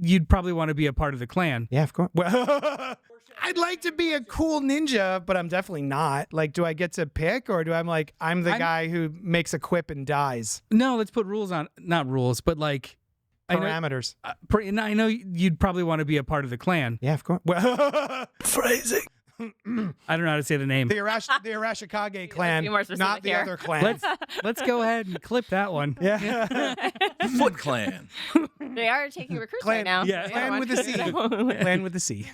you'd probably want to be a part of the clan. Yeah, of course. Well, I'd like to be a cool ninja, but I'm definitely not. Like, do I get to pick, or I'm the guy who makes a quip and dies? No, let's put rules on. Not rules, but like Parameters. I know you'd probably want to be a part of the clan. Yeah, of course. Well, Phrasing. I don't know how to say the name. the Arashikage clan, more specific not the here. other clan. Let's go ahead and clip that one. Yeah. Foot Clan. They are taking recruits Clan- right now. yeah. Clan with a C. Clan with a C.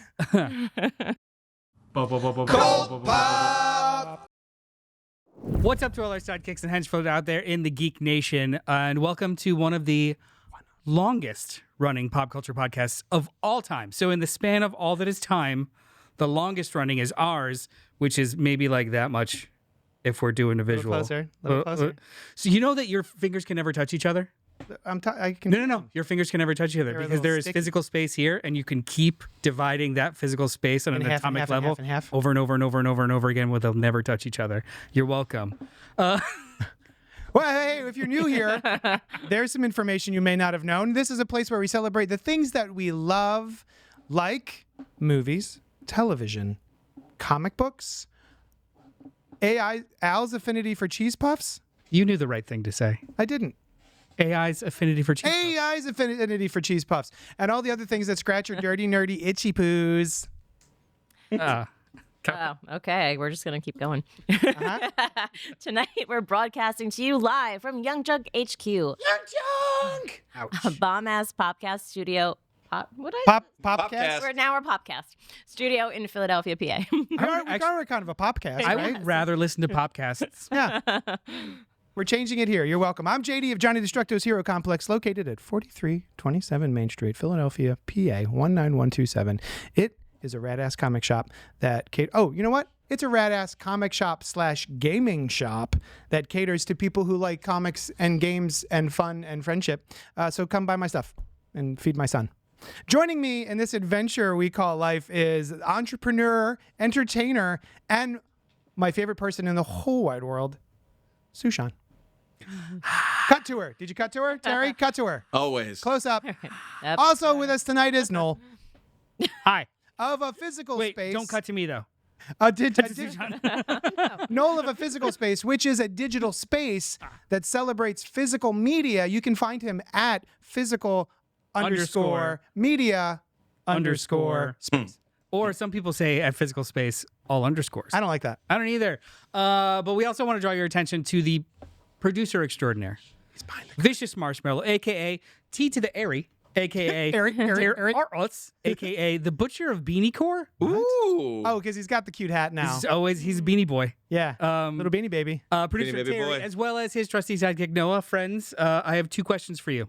What's up to all our sidekicks and henchfolk out there in the Geek Nation, and welcome to one of the longest running pop culture podcasts of all time. So in the span of all that is time, the longest running is ours, which is maybe like that much if we're doing a visual. A little closer. So you know that your fingers can never touch each other? I can. No. Your fingers can never touch each other They're a because little there is sticky. physical space here, and you can keep dividing that physical space on In an half and atomic half and level half and half. over and over and over and over and over again where they'll never touch each other. You're welcome. Well, hey, if you're new here, there's some information you may not have known. This is a place where we celebrate the things that we love, like movies, television, comic books, Al's affinity for cheese puffs. You knew the right thing to say. I didn't. AI's affinity for cheese. AI's affinity for cheese puffs, and all the other things that scratch your dirty, nerdy, itchy poos. Ah. Oh, okay. We're just going to keep going. Uh-huh. Tonight, we're broadcasting to you live from Yunkjunk HQ. Yunkjunk! A bomb-ass podcast studio. Popcast? Popcast. We're Popcast. Studio in Philadelphia, PA. We are kind of a popcast, I right? would rather listen to podcasts. Yeah. We're changing it here. You're welcome. I'm JD of Johnny Destructo's Hero Complex, located at 4327 Main Street, Philadelphia, PA 19127. It is a rad-ass comic shop that you know what? It's a rad-ass comic shop / gaming shop that caters to people who like comics and games and fun and friendship. So come buy my stuff and feed my son. Joining me in this adventure we call life is entrepreneur, entertainer, and my favorite person in the whole wide world, Su Shan. Cut to her. Did you cut to her, Terry? Cut to her. Always. Close up. Yep. Also with us tonight is Noel Hi. of a physical Wait, space. don't cut to me, though. Noel of a physical space, which is a digital space that celebrates physical media. You can find him at physical _ media _ space. Or some people say at physical space, all underscores. I don't like that. I don't either. But we also want to draw your attention to the producer extraordinaire. He's behind the Vicious Marshmallow, a.k.a. T to the Airy, a.k.a. Eric. a.k.a. the Butcher of Beanie Core. Ooh. Oh, because he's got the cute hat now. He's a Beanie Boy. Yeah. Um, Little beanie baby. Producer Beanie Baby Terry, Boy. as well as his trusty sidekick Noah. Friends, I have 2 questions for you.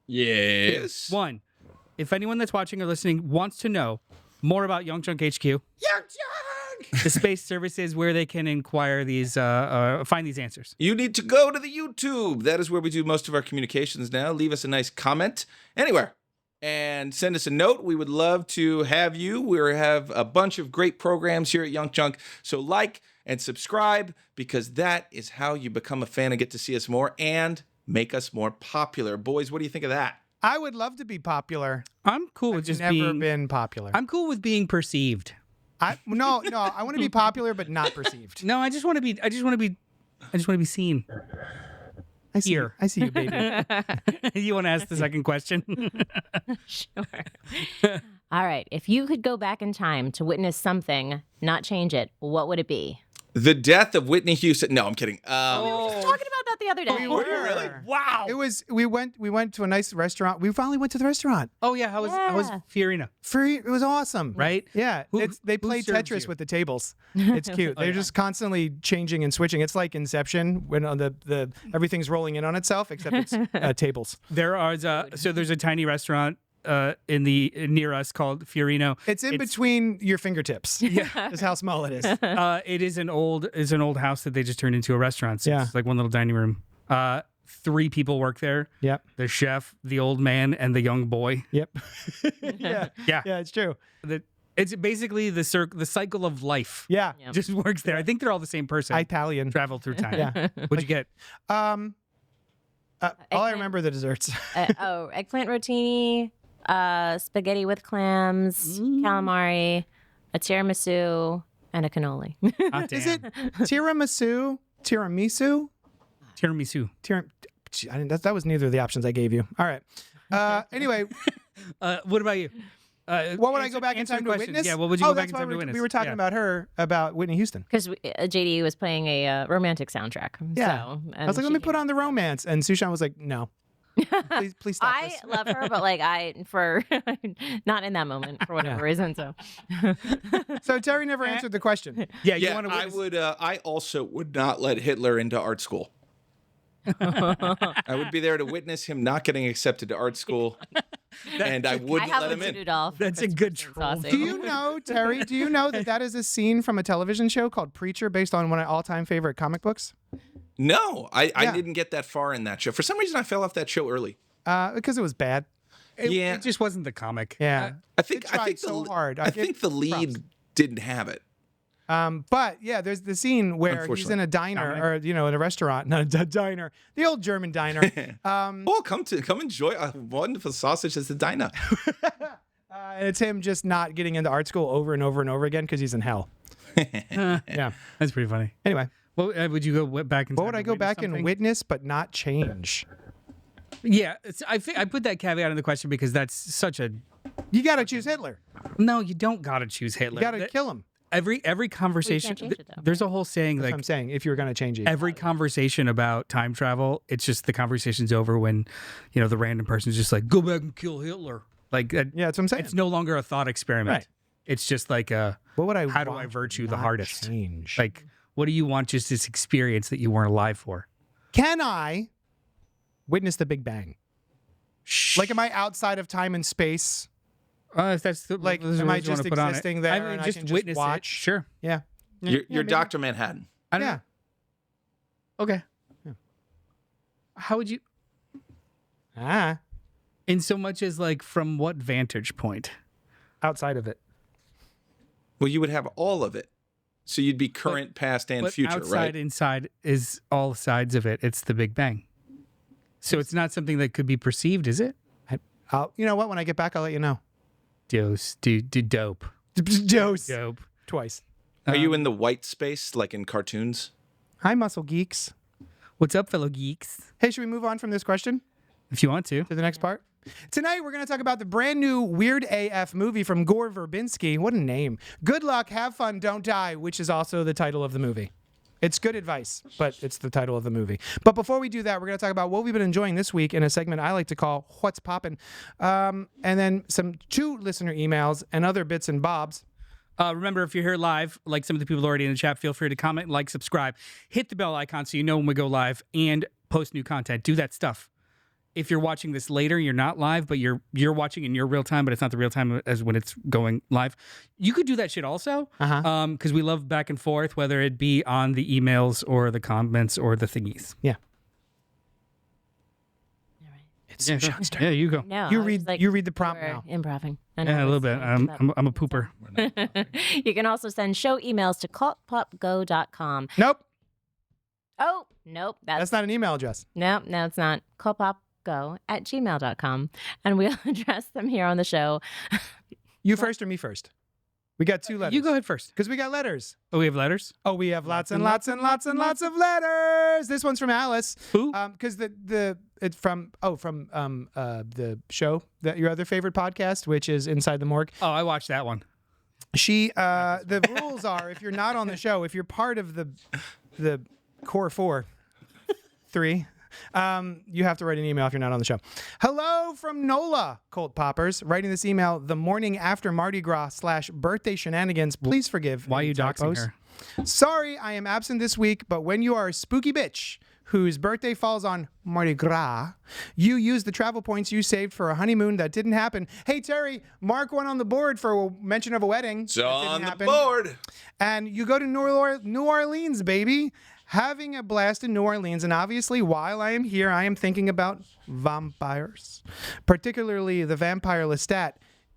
Yes. 1, if anyone that's watching or listening wants to know more about Yunkjunk HQ, Yunkjunk! the space services where they can inquire these, find these answers. You need to go to the YouTube. That is where we do most of our communications now. Leave us a nice comment anywhere and send us a note. We would love to have you. We have a bunch of great programs here at Yunkjunk. So like and subscribe, because that is how you become a fan and get to see us more and make us more popular. Boys, what do you think of that? I would love to be popular. I'm cool with just Never being. been popular. I'm cool with being perceived. No. I want to be popular, but not perceived. No, I just want to be. I just want to be seen. I see. Here. I see you, baby. You want to ask the second question? Sure. All right. If you could go back in time to witness something, not change it, what would it be? The death of Whitney Houston. No, I'm kidding. We were just talking about that the other day. We were. Really? Wow. It was. We went to a nice restaurant. We finally went to the restaurant. Oh yeah. How was Yeah. Fiorina? Free. It was awesome. Right? Yeah. They play serves Tetris you? with the tables. It's cute. They're just constantly changing and switching. It's like Inception when on the everything's rolling in on itself, except it's tables. There are so there's a tiny restaurant near us called Fiorino. It's in between your fingertips. Yeah. Is how small it is. It is an old house that they just turned into a restaurant. So Yeah. it's like one little dining room. 3 people work there. Yep. The chef, the old man, and the young boy. Yep. Yeah. Yeah. Yeah. It's true. It's basically the cycle of life. Yeah. Yep. Just works there. I think they're all the same person. Italian. Travel through time. Yeah. What'd you get? All I remember are the desserts. Eggplant rotini, spaghetti with clams, calamari, a tiramisu, and a cannoli. Hot Is damn. it tiramisu? Tiramisu? Tiramisu? That was neither of the options I gave you. All right. Anyway, What about you? what would I go back in answer time the to question. witness? Yeah, what would you go back that's in why time to witness? We were talking Yeah. about her, about Whitney Houston. Because JD was playing a romantic soundtrack. Yeah. So, I was like, let me put on the romance. And Su Shan was like, no. Please stop I this. love her, but like for not in that moment for whatever reason. So So Terry never answered the question. Yeah, you Yeah, want to I would. I also would not let Hitler into art school. I would be there to witness him not getting accepted to art school, and I I wouldn't have let a him in. Rudolph. That's a good troll. Do you know, Terry, do you know that is a scene from a television show called Preacher based on one of my all-time favorite comic books? No, I Yeah. didn't get that far in that show. For some reason, I fell off that show early. Because it was bad. Yeah. It just wasn't the comic. Yeah. I think It tried so hard. I think the lead props. didn't have it. But yeah, there's the scene where he's Unfortunately. in a diner or, in a restaurant, not a diner, the old German diner. Oh, come enjoy a wonderful sausage as the diner. And it's him just not getting into art school over and over and over again because he's in hell. Yeah. That's pretty funny. Anyway, Well, would you go back in time? what would I to go witness back and something? witness but not change? Yeah, I think I put that caveat in the question because that's such a You got to choose Hitler. no. You don't gotta choose Hitler. You got to That- kill him. every conversation. change it, though. There's a whole saying That's like what I'm saying. If you were going to change it. every conversation about time travel, it's just the conversation's over when, the random person's just like, go back and kill Hitler. Like, Yeah, that's what I'm saying. it's no longer a thought experiment. Right. It's just like a, What would I how do I want virtue the not hardest? change? Like, what do you want just this experience that you weren't alive for? Can I witness the Big Bang? Like, am I outside of time and space? If that's the, Like, those are am the I words you wanna just put on it. existing there I mean, and I just can just witness watch? it. Sure. Yeah. You're maybe. Dr. Manhattan. I don't Yeah. know. Okay. How would you, Ah, in so much as like, from what vantage point? outside of it. Well, you would have all of it. So you'd be current, past, and But future, outside, right? inside is all sides of it. It's the Big Bang. So it's not something that could be perceived, is it? You know what? When I get back, I'll let you know. Dose, dope, Dose. dope. Twice. Are you in the white space like in cartoons? Hi, muscle geeks. What's up, fellow geeks? Hey, should we move on from this question If you want to. to the next part? Tonight, we're going to talk about the brand new Weird AF movie from Gore Verbinski. What a name. Good luck, have fun, don't die, which is also the title of the movie. It's good advice, but it's the title of the movie. But before we do that, we're going to talk about what we've been enjoying this week in a segment I like to call What's Poppin'. And then two listener emails and other bits and bobs. Remember, if you're here live, like some of the people already in the chat, feel free to comment, like, subscribe, hit the bell icon so you know when we go live, and post new content. Do that stuff. If you're watching this later, you're not live, but you're watching in your real time, but it's not the real time as when it's going live. You could do that shit also, because we love back and forth, whether it be on the emails or the comments or the thingies. Yeah. All right. It's Yeah, Sean's turn. yeah, you go. No, You I was read like, you read the prompt we're now. Improving. Yeah, a little bit. I'm a pooper. You can also send show emails to cultpopgo.com. Nope. Oh, nope. That's not an email address. No, it's not. cultpopgo@gmail.com. And we'll address them here on the show. You first or me first? We got two letters. You go ahead first. Because we got letters. Oh, we have letters? Oh, we have lots and lots and lots and lots of letters. This one's from Alice. Who? Because it's from the show that your other favorite podcast, which is Inside the Morgue. Oh, I watched that one. She the rules are if you're not on the show, if you're part of the core three, you have to write an email if you're not on the show. Hello from Nola, Colt Poppers, writing this email the morning after Mardi Gras / birthday shenanigans. Please forgive. Why are any you doxing typos. her? Sorry, I am absent this week, but when you are a spooky bitch whose birthday falls on Mardi Gras, you use the travel points you saved for a honeymoon that didn't happen. Hey, Terry, mark one on the board for a mention of a wedding. It's that didn't on the happen. board. And you go to New Orleans, baby. Having a blast in New Orleans. And obviously, while I am here, I am thinking about vampires, particularly the vampire Lestat.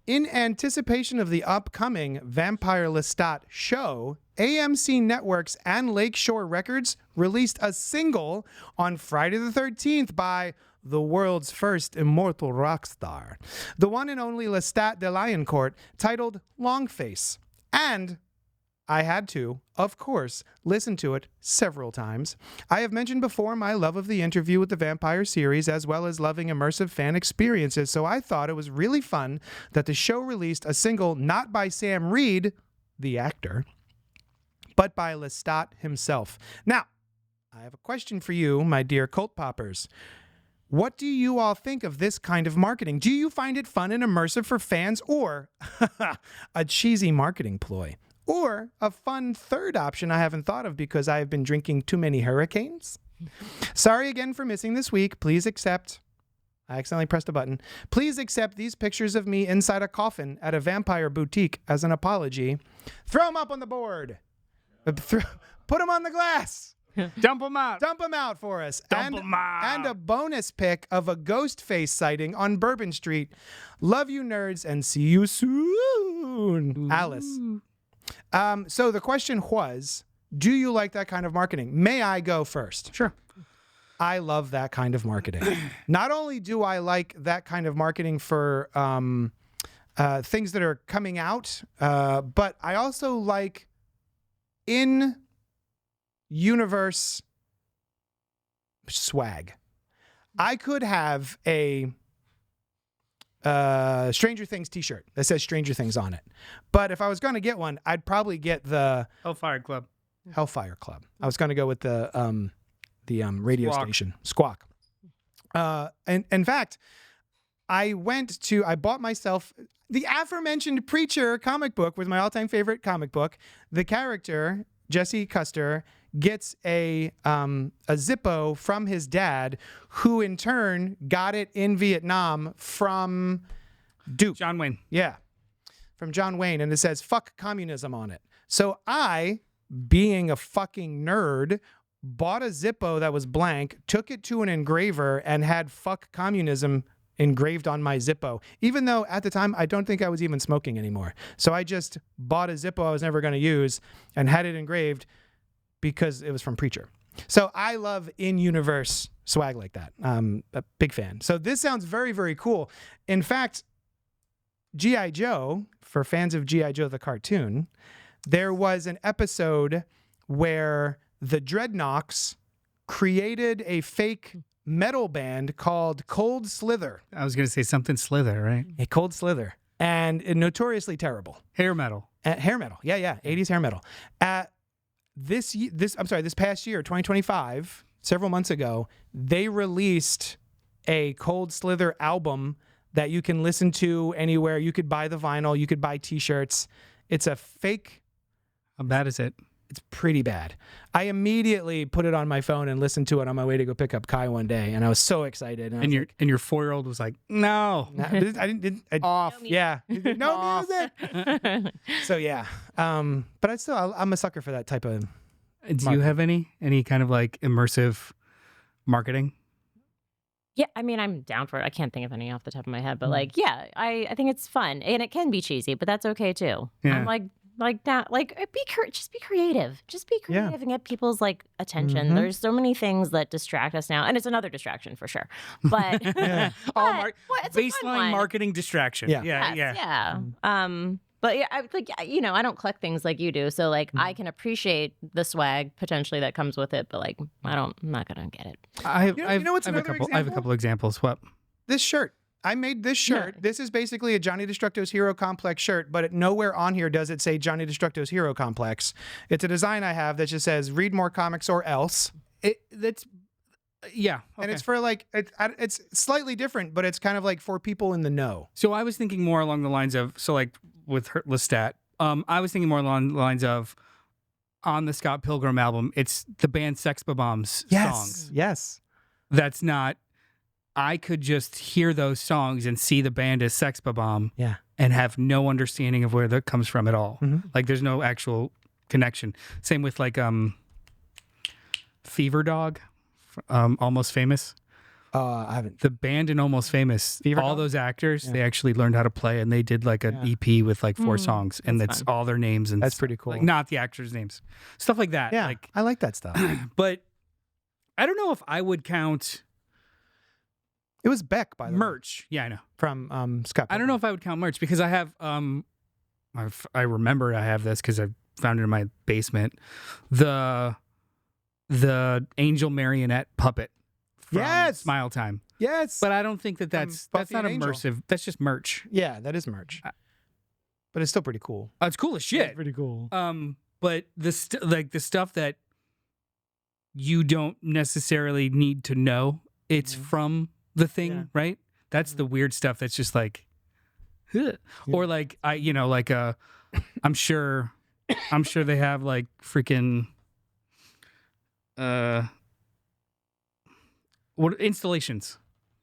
In anticipation of the upcoming Vampire Lestat show, AMC Networks and Lakeshore Records released a single on Friday the 13th by the world's first immortal rock star, the one and only Lestat de Lioncourt, titled Longface. And I had to, of course, listen to it several times. I have mentioned before my love of the Interview with the Vampire series, as well as loving immersive fan experiences, so I thought it was really fun that the show released a single not by Sam Reed, the actor, but by Lestat himself. Now, I have a question for you, my dear cult poppers. What do you all think of this kind of marketing? Do you find it fun and immersive for fans, or a cheesy marketing ploy? Or a fun third option I haven't thought of because I have been drinking too many hurricanes? Sorry again for missing this week. Please accept. I accidentally pressed a button. Please accept these pictures of me inside a coffin at a vampire boutique as an apology. Throw them up on the board. Put them on the glass. Dump them out. Dump them out for us. Dump 'em out. And a bonus pic of a ghost face sighting on Bourbon Street. Love you, nerds, and see you soon. Alice. So the question was, do you like that kind of marketing? May I go first? Sure. I love that kind of marketing. Not only do I like that kind of marketing for things that are coming out, but I also like in-universe swag. I could have a Stranger Things t-shirt that says Stranger Things on it. But if I was going to get one, I'd probably get the Hellfire Club. Hellfire Club. I was going to go with the radio Squawk. station, Squawk. And in fact, I bought myself the aforementioned Preacher comic book, was my all-time favorite comic book. The character, Jesse Custer, gets a Zippo from his dad, who in turn got it in Vietnam from Duke. John Wayne. Yeah, from John Wayne, and it says "fuck communism" on it. So I, being a fucking nerd, bought a Zippo that was blank, took it to an engraver, and had "fuck communism" engraved on my Zippo, even though at the time I don't think I was even smoking anymore. So I just bought a Zippo I was never going to use and had it engraved because it was from Preacher. So I love in-universe swag like that. I'm a big fan. So this sounds very, very cool. In fact, G.I. Joe, for fans of G.I. Joe the cartoon, there was an episode where the Dreadnoks created a fake metal band called Cold Slither. I was going to say something Slither, right? A Cold Slither. And notoriously terrible. Hair metal. Hair metal. Yeah. 80s hair metal. This past year, 2025, several months ago, they released a Cold Slither album that you can listen to anywhere. You could buy the vinyl. You could buy t-shirts. It's a fake. How bad is it? It's pretty bad. I immediately put it on my phone and listened to it on my way to go pick up Kai one day, and I was so excited. And your 4-year-old was like, no. Off. Yeah. No music. So yeah. But I'm a sucker for that type of. Do you have any kind of like immersive marketing? Yeah, I mean, I'm down for it. I can't think of any off the top of my head, but like, yeah, I think it's fun, and it can be cheesy, but that's okay too. Yeah. I'm like that, like just be creative, and get people's like attention. Mm-hmm. There's so many things that distract us now, and it's another distraction for sure. But it's a fun Baseline one. marketing distraction. Yeah. Yes, yeah. But yeah, I don't collect things like you do, so like I can appreciate the swag potentially that comes with it, but like I'm not gonna get it. I have what's a couple examples. What? This shirt. I made this shirt. Yeah. This is basically a Johnny Destructo's Hero Complex shirt, but nowhere on here does it say Johnny Destructo's Hero Complex. It's a design I have that just says "Read more comics or else." Yeah. Okay. And it's for like it's slightly different, but it's kind of like for people in the know. So I was thinking more along the lines of, like with Lestat, I was thinking more along the lines of, on the Scott Pilgrim album, it's the band Sex Bombs songs. Yes. That's not. I could just hear those songs and see the band as Sex Bomb, Yeah. and have no understanding of where that comes from at all. Mhm. Like there's no actual connection. Same with like Fever Dog, Almost Famous. I haven't. The band in Almost Famous, Fever all Dog? those actors, Yeah. they actually learned how to play, and they did like an EP with like 4 songs, and that's that's fun. all their names. And That's stuff. pretty cool. Like not the actors' names, stuff like that. Yeah, Like, I like that stuff. but I don't know if I would count It was Beck, by the way, merch. Yeah, I know. from Scott. I don't know if I would count merch because I have I remember I have this because I found it in my basement. The angel marionette puppet from Yes! Smile Time. Yes. But I don't think that's Buffy not and Angel. immersive. That's just merch. Yeah, that is merch. But it's still pretty cool. It's cool as shit. It's pretty cool. But the stuff that you don't necessarily need to know, it's from the thing, Yeah. right? That's the weird stuff that's just like, "Huh." Or like I'm sure they have like freaking what installations.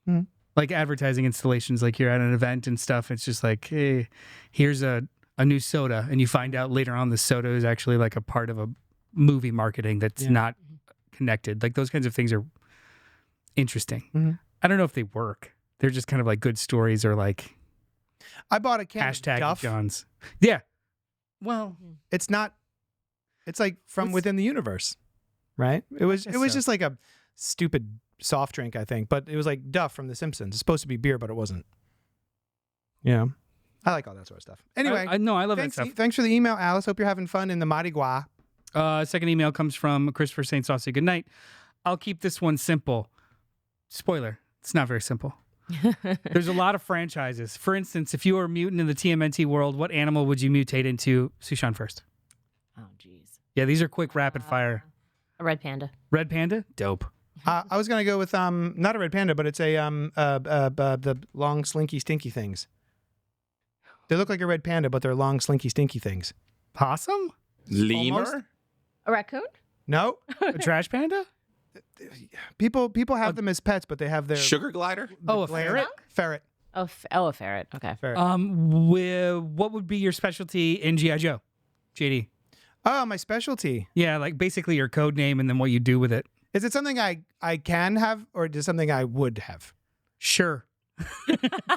Mhm. Like advertising installations, like you're at an event and stuff. It's just like, hey, here's a new soda, and you find out later on the soda is actually like a part of a movie marketing that's not connected. Like those kinds of things are interesting. Mhm. I don't know if they work. They're just kind of like good stories or like I bought a can hashtag of Duff. Johns. Yeah. Well, It's not. It's like from What's- within the universe, right? It was guess so. just like a stupid soft drink, I think, but it was like Duff from The Simpsons. It's supposed to be beer, but it wasn't. Yeah, I like all that sort of stuff. Anyway, I love thanks, that stuff. thanks for the email, Alice. Hope you're having fun in the Marigua. Second email comes from Christopher St. Saucy. Good night. I'll keep this one simple. Spoiler, it's not very simple. There's a lot of franchises. For instance, if you were a mutant in the TMNT world, what animal would you mutate into? Su Shan first. Oh, jeez. Yeah, these are quick, rapid fire. A red panda. Red panda? Dope. I was gonna go with not a red panda, but it's a the long slinky stinky things. They look like a red panda, but they're long slinky stinky things. Possum? Lemur? Almost. A raccoon? No, A trash panda? people have them as pets, but they have their Sugar glider? Oh, a gland- ferret? Ferret. Oh, a ferret. Okay. Ferret. What would be your specialty in G.I. Joe? JD. Oh, my specialty. Yeah, like basically your code name and then what you do with it. Is it something I can have, or is it something I would have? Sure.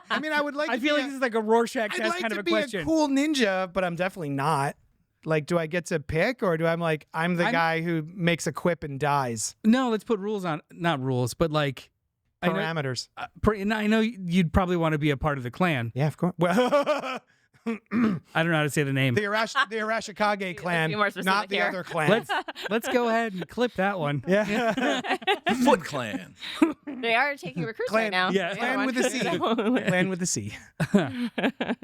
I mean, I would like. I to feel be like this is like a Rorschach I'd test like kind to of a be question. a cool ninja, but I'm definitely not. Like, do I get to pick, or do I'm the guy who makes a quip and dies? No, let's put rules on. Not rules, but like Parameters. I know you'd probably want to be a part of the clan. Yeah, of course. Well, I don't know how to say the name. the Arashikage clan, be more not specific the here. other clan. Let's go ahead and clip that one. Yeah. Foot Clan. They are taking recruits Clan- right now. yeah. They Clan don't with a want- C. Clan with a C.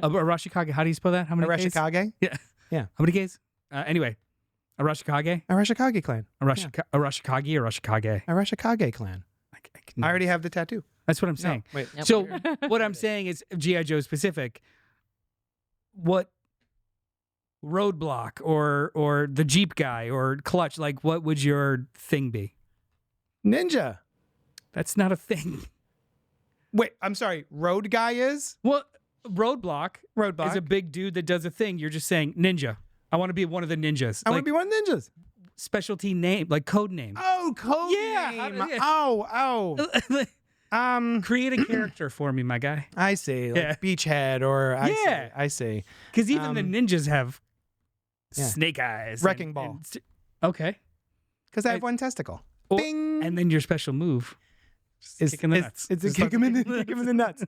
Arashikage. How do you spell that? How many Ks? Arashikage? How many Ks? Anyway, Arashikage. Arashikage clan. Arashikage. Arashikage. Arashikage clan. I already have the tattoo. That's what I'm saying. No, wait. Nope. So what I'm saying is G.I. Joe specific. What roadblock or the Jeep guy or clutch, like what would your thing be? Ninja. That's not a thing. Wait, I'm sorry. Road guy is? Well, roadblock Roadblock. is a big dude that does a thing. You're just saying ninja. I want to be one of the ninjas. I want Like to be one of the ninjas. specialty name, like code name. Oh, code Yeah, name. yeah. Oh. Create a character for me, my guy. I see. Like Yeah. Beachhead or Yeah. I see. Because even the ninjas have yeah. snake eyes. Wrecking ball. Okay. Because I have one testicle. Or- Bing. And then your special move It's kick in the nuts. It's a kick him in the nuts.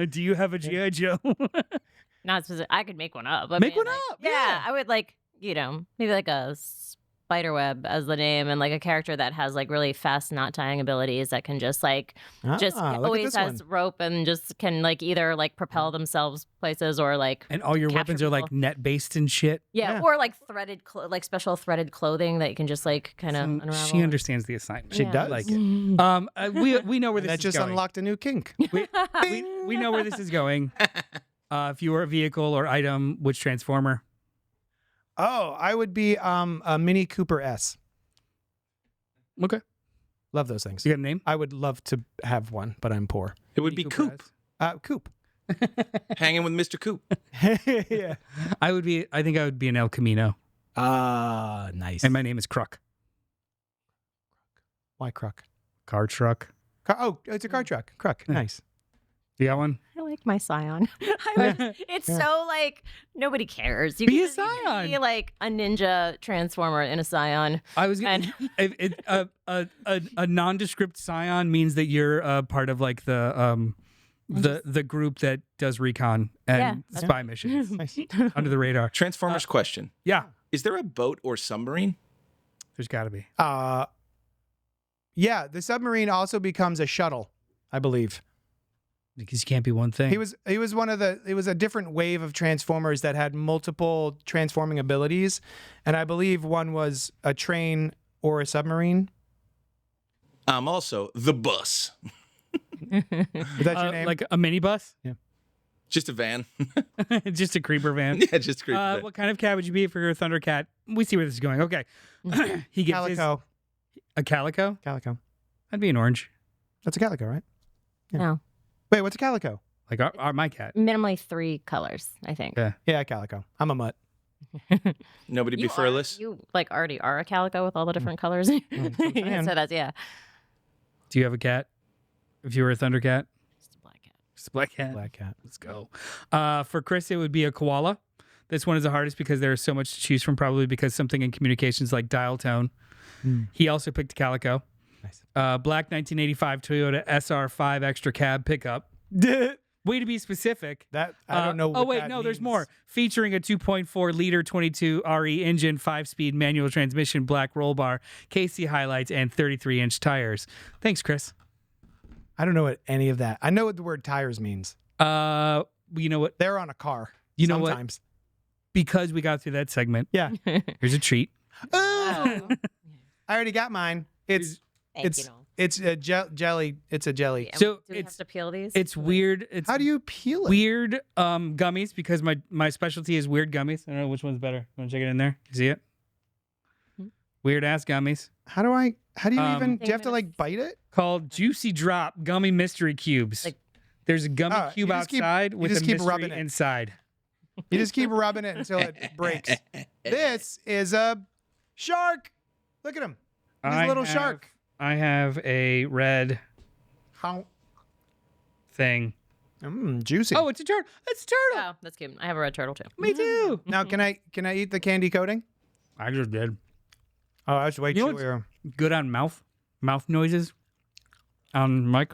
Do you have a G.I. Joe? Not specific. I could make one up. I Make mean, one like, up, Yeah, yeah. I would maybe like a spiderweb as the name, and like a character that has like really fast knot tying abilities that can just look at always this has one. rope and just can like either like propel themselves places or like And all your Capture weapons are like people. net based and shit. yeah, or like threaded like special threaded clothing that you can just like kind of So unravel. she understands the assignment. She Yeah. does. I like it. We know where And this that is just going. unlocked a new kink. We know where this is going. If you were a vehicle or item, which transformer? Oh, I would be a Mini Cooper S. Okay. Love those things. You got a name? I would love to have one, but I'm poor. It would be Cooper Coop. Coop. Hanging with Mr. Coop. Yeah. I think I would be an El Camino. Nice. And my name is Kruk. Why Kruk? Car truck. Oh, it's a car truck. Kruk. Nice. You got one? I like my Scion. It's so like nobody cares. You Be a can Scion. be like a ninja transformer in a Scion. I was gonna, a nondescript scion means that you're part of like the group that does recon and Yeah, spy missions Nice. under the radar. Transformers question. Yeah, Is there a boat or submarine? there's got to be. Yeah, the submarine also becomes a shuttle, I believe. Because you can't be one thing. He was one of the. It was a different wave of Transformers that had multiple transforming abilities, and I believe one was a train or a submarine. I'm also the bus. Is that your name? like a minibus? Just a van. Just a creeper van. Yeah, just a creeper van. What kind of cat would you be if you're a Thundercat? We see where this is going. Okay. He gives Calico. a calico? Calico. I'd be an orange. That's a calico, right? Yeah. No. Wait, what's a calico? Like my cat. Minimally 3 colors, I think. Yeah. Yeah, calico. I'm a mutt. Nobody be furless. You like already are a calico with all the different colors. what I'm saying. So that's Do you have a cat? If you were a Thundercat? Just a black cat. Just a black cat. Black cat. Let's go. For Chris, it would be a koala. This one is the hardest because there's so much to choose from, probably because something in communications like dial tone. He also picked a calico. Nice. Black 1985 Toyota SR5 extra cab pickup. Way to be specific. That I don't know. Oh what wait, that no, there's means. more. Featuring a 2.4 liter 22 RE engine, 5-speed manual transmission, black roll bar, KC highlights, and 33-inch tires. Thanks, Chris. I don't know what any of that. I know what the word tires means. You know what? They're on a car. You know what? sometimes. Because we got through that segment, Yeah. here's a treat. Oh! I already got mine. It's Thank you, Noel. it's a jelly. It's a jelly. Yeah, So do we have it's- to peel these? It's weird. It's How do you peel it? weird gummies because my specialty is weird gummies. I don't know which one's better. Want to check it in there? You see it? Weird ass gummies How do you even? Do you have to I'm like bite it? called Juicy Drop Gummy Mystery Cubes. Like- There's a gummy Oh, cube you just keep- outside you with just a keep mystery rubbing it. inside. You just keep rubbing it until it breaks. This is a shark. Look at him. He's a little shark. I have a red How? thing. Juicy. Oh, it's a turtle. It's a turtle. Oh, that's cute. I have a red turtle too. Me too. Now can I eat the candy coating? I just did. Oh, that's way You know what's- chewier. Good on mouth noises. On mic.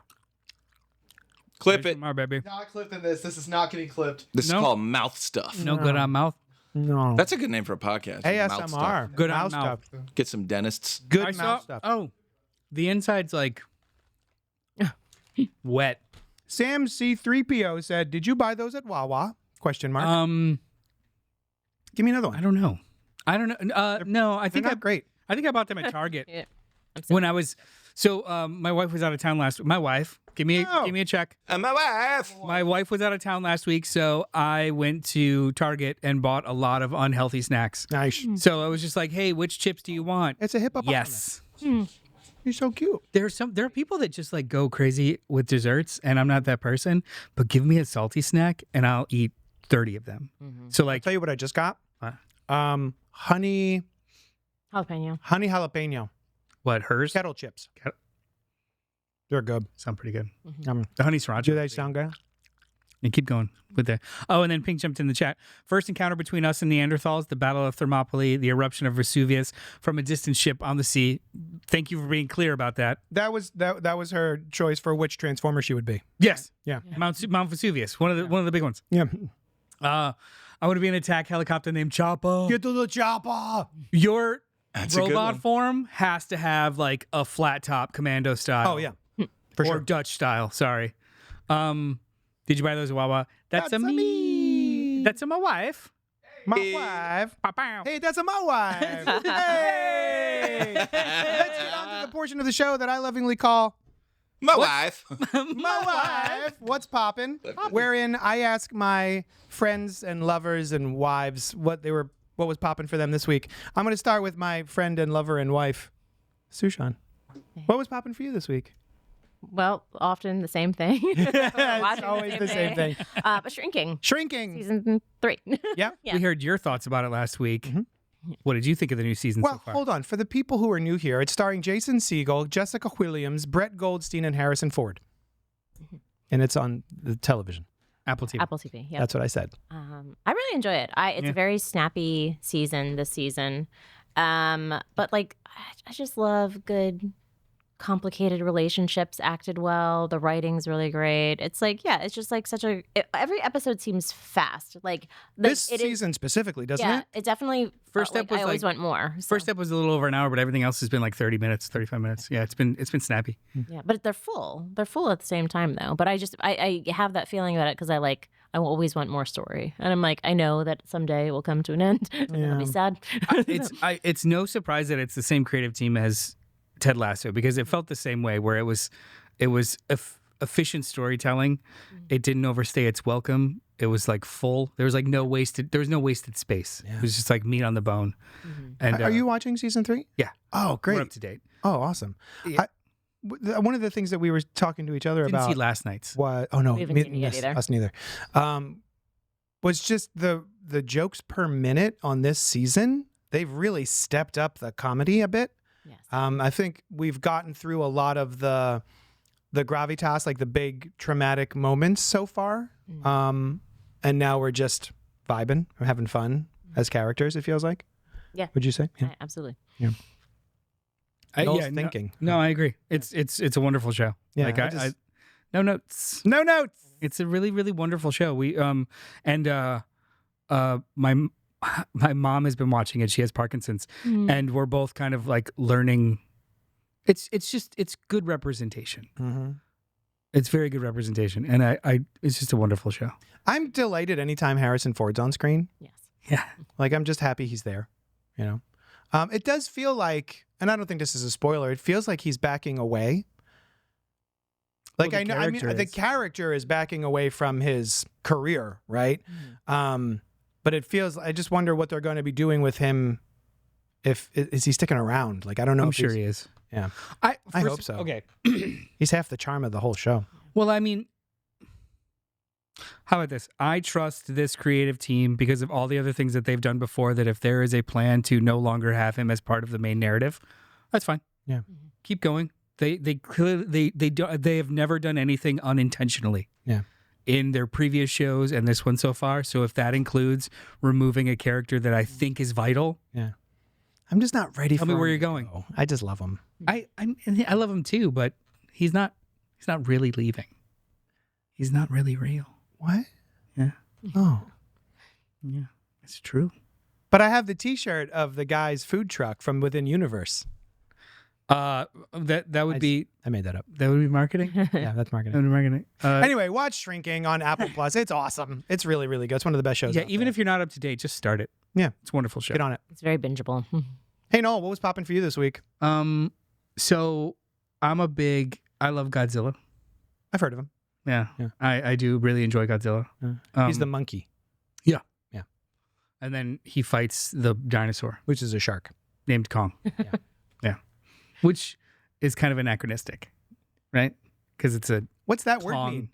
Clip it. My baby. Not clipping this. This is not getting clipped. This is No. called mouth stuff. No good on mouth. No. That's a good name for a podcast. Mouth stuff. ASMR. Good mouth on mouth. stuff. Get some dentists. Good I mouth saw. stuff. Oh, the inside's like wet. Sam C3PO said, "Did you buy those at Wawa?" Question mark. Give me another one. I don't know. No, I They're think not great. I think I bought them at Target Yeah. when I was. So my wife was out of town last. My wife, give me a check. And my wife. My wife was out of town last week, so I went to Target and bought a lot of unhealthy snacks. Nice. So I was just like, "Hey, which chips do you want?" It's a hippopotamus. Yes. You're so cute. There are people that just like go crazy with desserts, and I'm not that person. But give me a salty snack, and I'll eat 30 of them. So like, Tell you what I just got. What? Honey Jalapeno. jalapeno what hers? kettle chips. Kettle- They're good. Sound pretty good. Um, The honey sriracha. do they sound good? And keep going with that. Oh, and then Pink jumped in the chat. First encounter between us and Neanderthals, the Battle of Thermopylae, the eruption of Vesuvius from a distant ship on the sea. Thank you for being clear about that. That was her choice for which transformer she would be. Yes. Yeah. Mount Vesuvius, one of the big ones. Yeah. I want to be an attack helicopter named Chopper. Get to the chopper. Your That's a good robot one. form has to have like a flat top commando style. Oh yeah, for or sure. Dutch style. Sorry. Did you buy those at Wawa? That's a me. That's a my wife. My wife. Pow. Hey, that's a my wife. Hey. Let's get on to the portion of the show that I lovingly call My wife. My Wife. What's poppin'? Wherein I ask my friends and lovers and wives what was poppin' for them this week. I'm going to start with my friend and lover and wife, Su Shan. What was poppin' for you this week? Well, often the same thing. It's always the same thing. But shrinking. Shrinking. Season 3. Yeah. Yeah. We heard your thoughts about it last week. What did you think of the new season Well, so far? hold on. For the people who are new here, it's starring Jason Segel, Jessica Williams, Brett Goldstein, and Harrison Ford. And it's on the television. Apple TV. Apple TV. Yeah. That's what I said. I really enjoy it. It's a very snappy season this season. But like, I just love good, complicated relationships acted well. The writing's really great. It's like, it's just like every episode seems fast. Like This season specifically, doesn't it? It definitely. First felt step was I always like- want more. so. First step was a little over an hour, but everything else has been like 30 minutes, 35 minutes. Yeah, it's been snappy. Yeah, but they're full. They're full at the same time though. But I have that feeling about it because I will always want more story, and I'm like, I know that someday it will come to an end. And I'll be sad. It's no surprise that it's the same creative team as Ted Lasso, because it felt the same way, where it was efficient storytelling. It didn't overstay its welcome. It was like full. There was no wasted space. Yeah. It was just like meat on the bone. And Are you watching season 3? Yeah. Oh, great. We're up to date. Oh, awesome. Yeah. One of the things that we were talking to each other Didn't about. see last night's. What? Oh no, We haven't seen it yet either. us neither. Was just the jokes per minute on this season. They've really stepped up the comedy a bit. Yes. I think we've gotten through a lot of the gravitas, like the big traumatic moments so far. And now we're just vibing, we're having fun as characters. It feels like. Yeah. Would you say? Yeah. Absolutely. Noel's thinking. No, I agree. It's a wonderful show. Yeah, Like I no notes. No notes. It's a really, really wonderful show. My mom has been watching it. She has Parkinson's, and we're both kind of like learning. It's good representation. Mm-hmm. It's very good representation, and it's just a wonderful show. I'm delighted anytime Harrison Ford's on screen. Yes. Yeah. Like, I'm just happy he's there, you know? It does feel like, and I don't think this is a spoiler, it feels like he's backing away. Like, Well, the character is backing away from his career, right? But it feels, I just wonder what they're going to be doing with him. Is he sticking around? Like, I don't know. I'm sure he is. Yeah. I hope so. Okay. He's half the charm of the whole show. Well, I mean, how about this? I trust this creative team because of all the other things that they've done before, that if there is a plan to no longer have him as part of the main narrative, that's fine. Yeah. Keep going. They clearly they have never done anything unintentionally. Yeah. In their previous shows and this one so far. So if that includes removing a character that I think is vital, Yeah. I'm just not ready for Tell me where him you're to going. go. I just love him. I love him too, but he's not really leaving. He's not really real. What? Yeah. Oh. Yeah. It's true. But I have the T-shirt of the guy's food truck from Within Universe. That would be I made that up. marketing. Yeah, that's That marketing. would be marketing. Anyway, watch Shrinking on Apple Plus. It's awesome. It's really, really good. It's one of the best shows. Yeah, out even there. if you're not up to date, just start it. Yeah. It's a wonderful show. Get on it. It's very bingeable. Hey, Noel, what was popping for you this week? So I love Godzilla. I've heard of him. Yeah. Yeah. I do really enjoy Godzilla. He's the monkey, And then he fights the dinosaur which is a shark. named Kong. Yeah. Which is kind of anachronistic, right? Because it's a What's that word Kong. mean?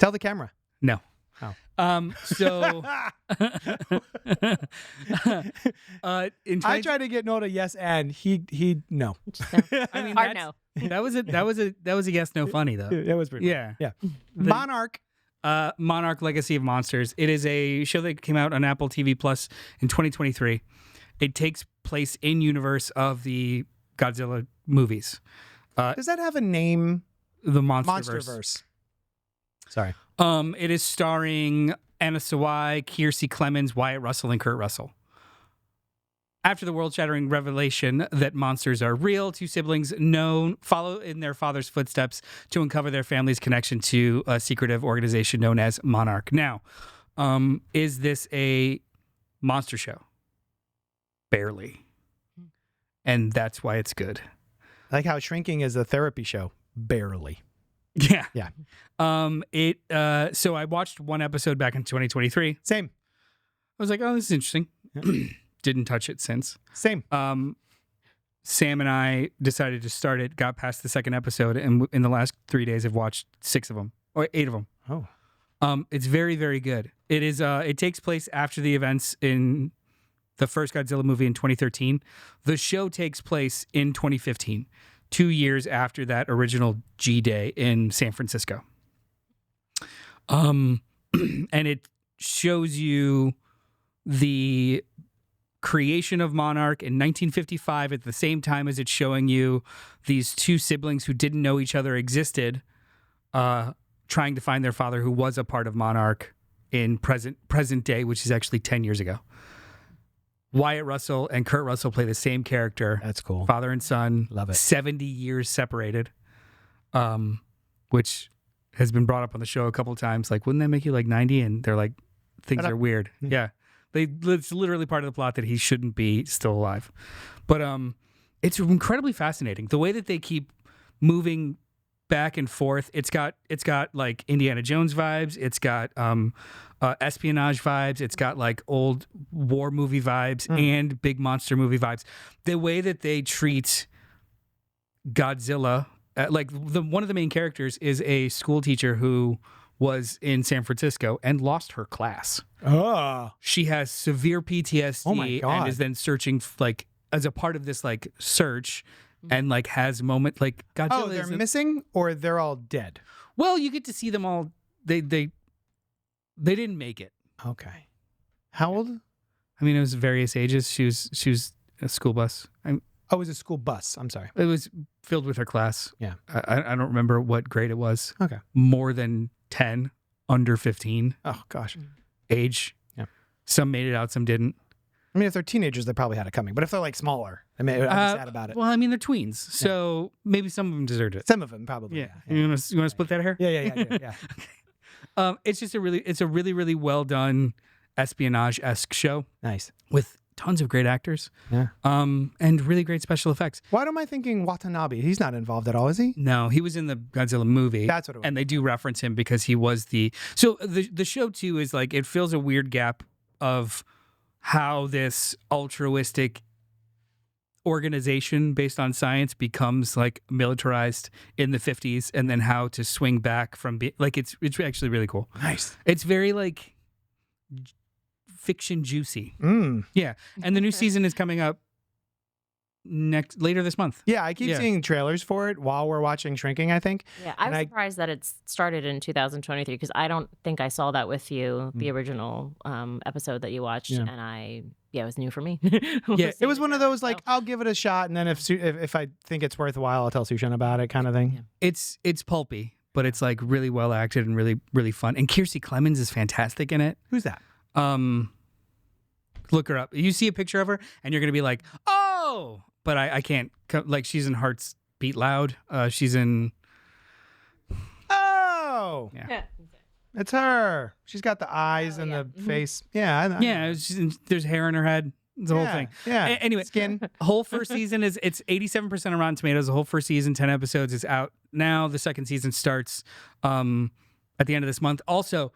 Tell the camera. No. Oh. So in I tried to get Noel to yes and he no. I mean, Hard that's- no. that was a yes no funny though. It was pretty. Yeah. Yeah. The- Monarch. Monarch Legacy of Monsters. It is a show that came out on Apple TV Plus in 2023. It takes place in universe of the Godzilla movies. Does that have a name? The Monsterverse. Monsterverse. Sorry. It is starring Anna Sawai, Kiersey Clemens, Wyatt Russell, and Kurt Russell. After the world-shattering revelation that monsters are real, two siblings follow in their father's footsteps to uncover their family's connection to a secretive organization known as Monarch. Now, is this a monster show? Barely. And that's why it's good. Like how Shrinking is a therapy show. Barely. Yeah. Yeah. So I watched one episode back in 2023. Same. I was like, oh, this is interesting. Yeah. Didn't touch it since. Same. Sam and I decided to start it, got past the second episode, and in the last 3 days, I've watched 6 of them, or 8 of them. Oh. It's very, very good. It is. It takes place after the events in the first Godzilla movie in 2013. The show takes place in 2015, 2 years after that original G-Day in San Francisco. And it shows you the creation of Monarch in 1955 at the same time as it's showing you these two siblings who didn't know each other existed, trying to find their father who was a part of Monarch in present day, which is actually 10 years ago. Wyatt Russell and Kurt Russell play the same character. That's cool. Father and son. Love it. 70 years separated, which has been brought up on the show a couple of times. Like, wouldn't that make you like 90? And they're like, things are weird. Yeah. It's literally part of the plot that he shouldn't be still alive. But it's incredibly fascinating. The way that they keep moving back and forth. It's got like Indiana Jones vibes. It's got espionage vibes. It's got like old war movie vibes and big monster movie vibes. The way that they treat Godzilla, like one of the main characters is a school teacher who was in San Francisco and lost her class. Oh. She has severe PTSD Oh my God. and is then searching like as a part of this like search and like has moment like Godzilla. Oh, they're missing or they're all dead? Well, you get to see them all. They didn't make it. Okay. How old? I mean, it was various ages. She was a school bus. Oh, it was a school bus. I'm sorry. It was filled with her class. Yeah. I don't remember what grade it was. Okay. More than 10, under 15 Oh, gosh. age. Yeah. Some made it out, some didn't. I mean, if they're teenagers, they probably had it coming. But if they're like smaller, I mean, I'm sad about it. Well, I mean, they're tweens, so maybe some of them deserved it. Some of them probably. Yeah. You want to split that hair? Yeah. It's just a really well done espionage-esque show Nice. with tons of great actors. Yeah. And really great special effects. Why am I thinking Watanabe? He's not involved at all, is he? No, he was in the Godzilla movie. That's what it was. And they do reference him because he was the show too is like it fills a weird gap of how this altruistic organization based on science becomes like militarized in the 50s and then how to swing back from like it's actually really cool. Nice. It's very like fiction juicy. Mm. Yeah. And the new season is coming up later this month. Yeah, I keep seeing trailers for it while we're watching Shrinking, I think. Yeah, I was surprised that it started in 2023 because I don't think I saw that with you, the original episode that you watched, and it was new for me. Yeah, it was one of those like I'll give it a shot, and then if I think it's worthwhile, I'll tell Su Shan about it, kind of thing. Yeah. It's pulpy, but it's like really well acted and really really fun. And Kiersey Clemons is fantastic in it. Who's that? Look her up. You see a picture of her, and you're gonna be like, oh. But I can't, like, she's in Hearts Beat Loud. She's in... Oh! Yeah. It's her. She's got the eyes and the face. Yeah. There's hair in her head. It's the whole thing. Yeah. Anyway, Skin. Whole first season it's 87% on Rotten Tomatoes. The whole first season, 10 episodes, is out now. The second season starts at the end of this month. Also,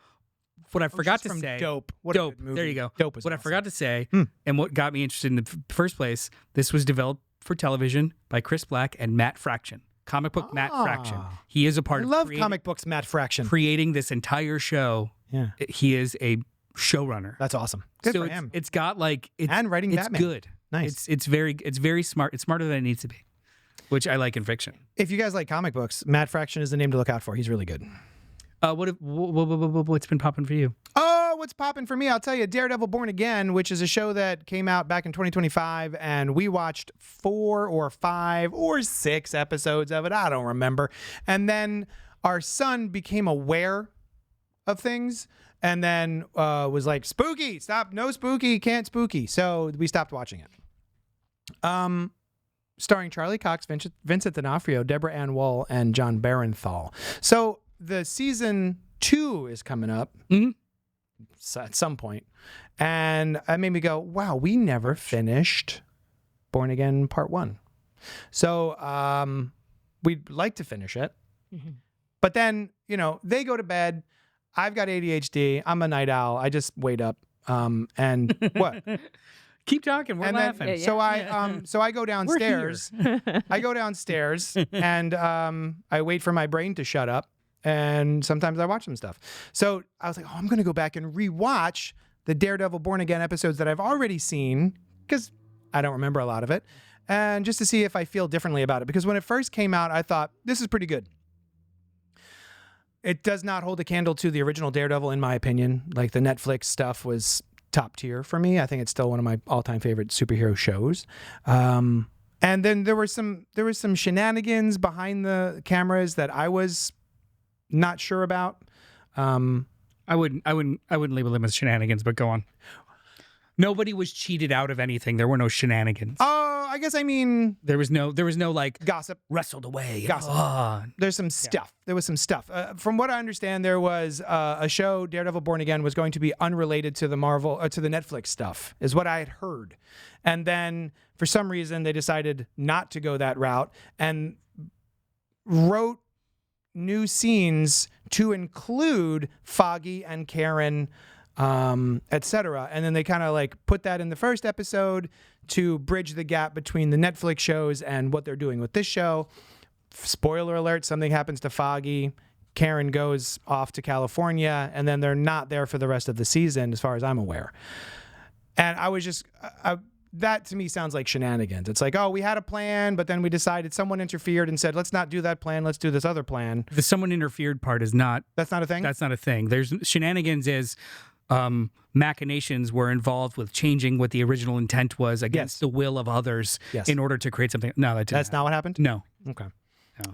what I forgot to say. Dope. What a good movie. There you go. Dope was what awesome. I forgot to say, and what got me interested in the first place, this was developed for television by Chris Black and Matt Fraction. Comic book Matt Fraction. He is a part of comic books Matt Fraction. Creating this entire show. Yeah. He is a showrunner. That's awesome. Good for him. It's got like and writing it's Batman. Good. Nice. It's very smart. It's smarter than it needs to be, which I like in fiction. If you guys like comic books, Matt Fraction is the name to look out for. He's really good. What's been popping for you? Oh, what's popping for me? I'll tell you, Daredevil Born Again, which is a show that came out back in 2025, and we watched 4 or 5 or 6 episodes of it. I don't remember. And then our son became aware of things and then was like, spooky, stop, no spooky, can't spooky. So we stopped watching it. Starring Charlie Cox, Vincent D'Onofrio, Deborah Ann Woll, and John Barenthal. So the season 2 is coming up at some point, and that made me go, wow, we never finished Born Again Part 1. So we'd like to finish it. But then, they go to bed. I've got ADHD. I'm a night owl. I just wait up. And what? Keep talking. We're laughing. Then, so I go downstairs. I go downstairs and I wait for my brain to shut up. And sometimes I watch some stuff. So I was like, I'm going to go back and rewatch the Daredevil Born Again episodes that I've already seen because I don't remember a lot of it. And just to see if I feel differently about it. Because when it first came out, I thought, this is pretty good. it does not hold a candle to the original Daredevil, in my opinion. Like the Netflix stuff was top tier for me. I think it's still one of my all-time favorite superhero shows. And then there was some shenanigans behind the cameras that I was not sure about. I wouldn't label them as shenanigans, but go on. Nobody was cheated out of anything. There were no shenanigans. Oh, I guess I mean There was no like gossip. wrestled away. Gossip. There's some stuff. There was some stuff. From what I understand, there was a show, Daredevil Born Again, was going to be unrelated to the to the Netflix stuff, is what I had heard. And then for some reason, they decided not to go that route and wrote new scenes to include Foggy and Karen, etc. And then they kind of like put that in the first episode to bridge the gap between the Netflix shows and what they're doing with this show. Spoiler alert, something happens to Foggy. Karen goes off to California, and then they're not there for the rest of the season, as far as I'm aware. And I was just, that to me sounds like shenanigans. It's like, oh, we had a plan, but then we decided someone interfered and said, let's not do that plan. Let's do this other plan. The someone interfered part is not. That's not a thing? That's not a thing. There's shenanigans is machinations were involved with changing what the original intent was against the will of others in order to create something. No, that's not what happened? No. Okay.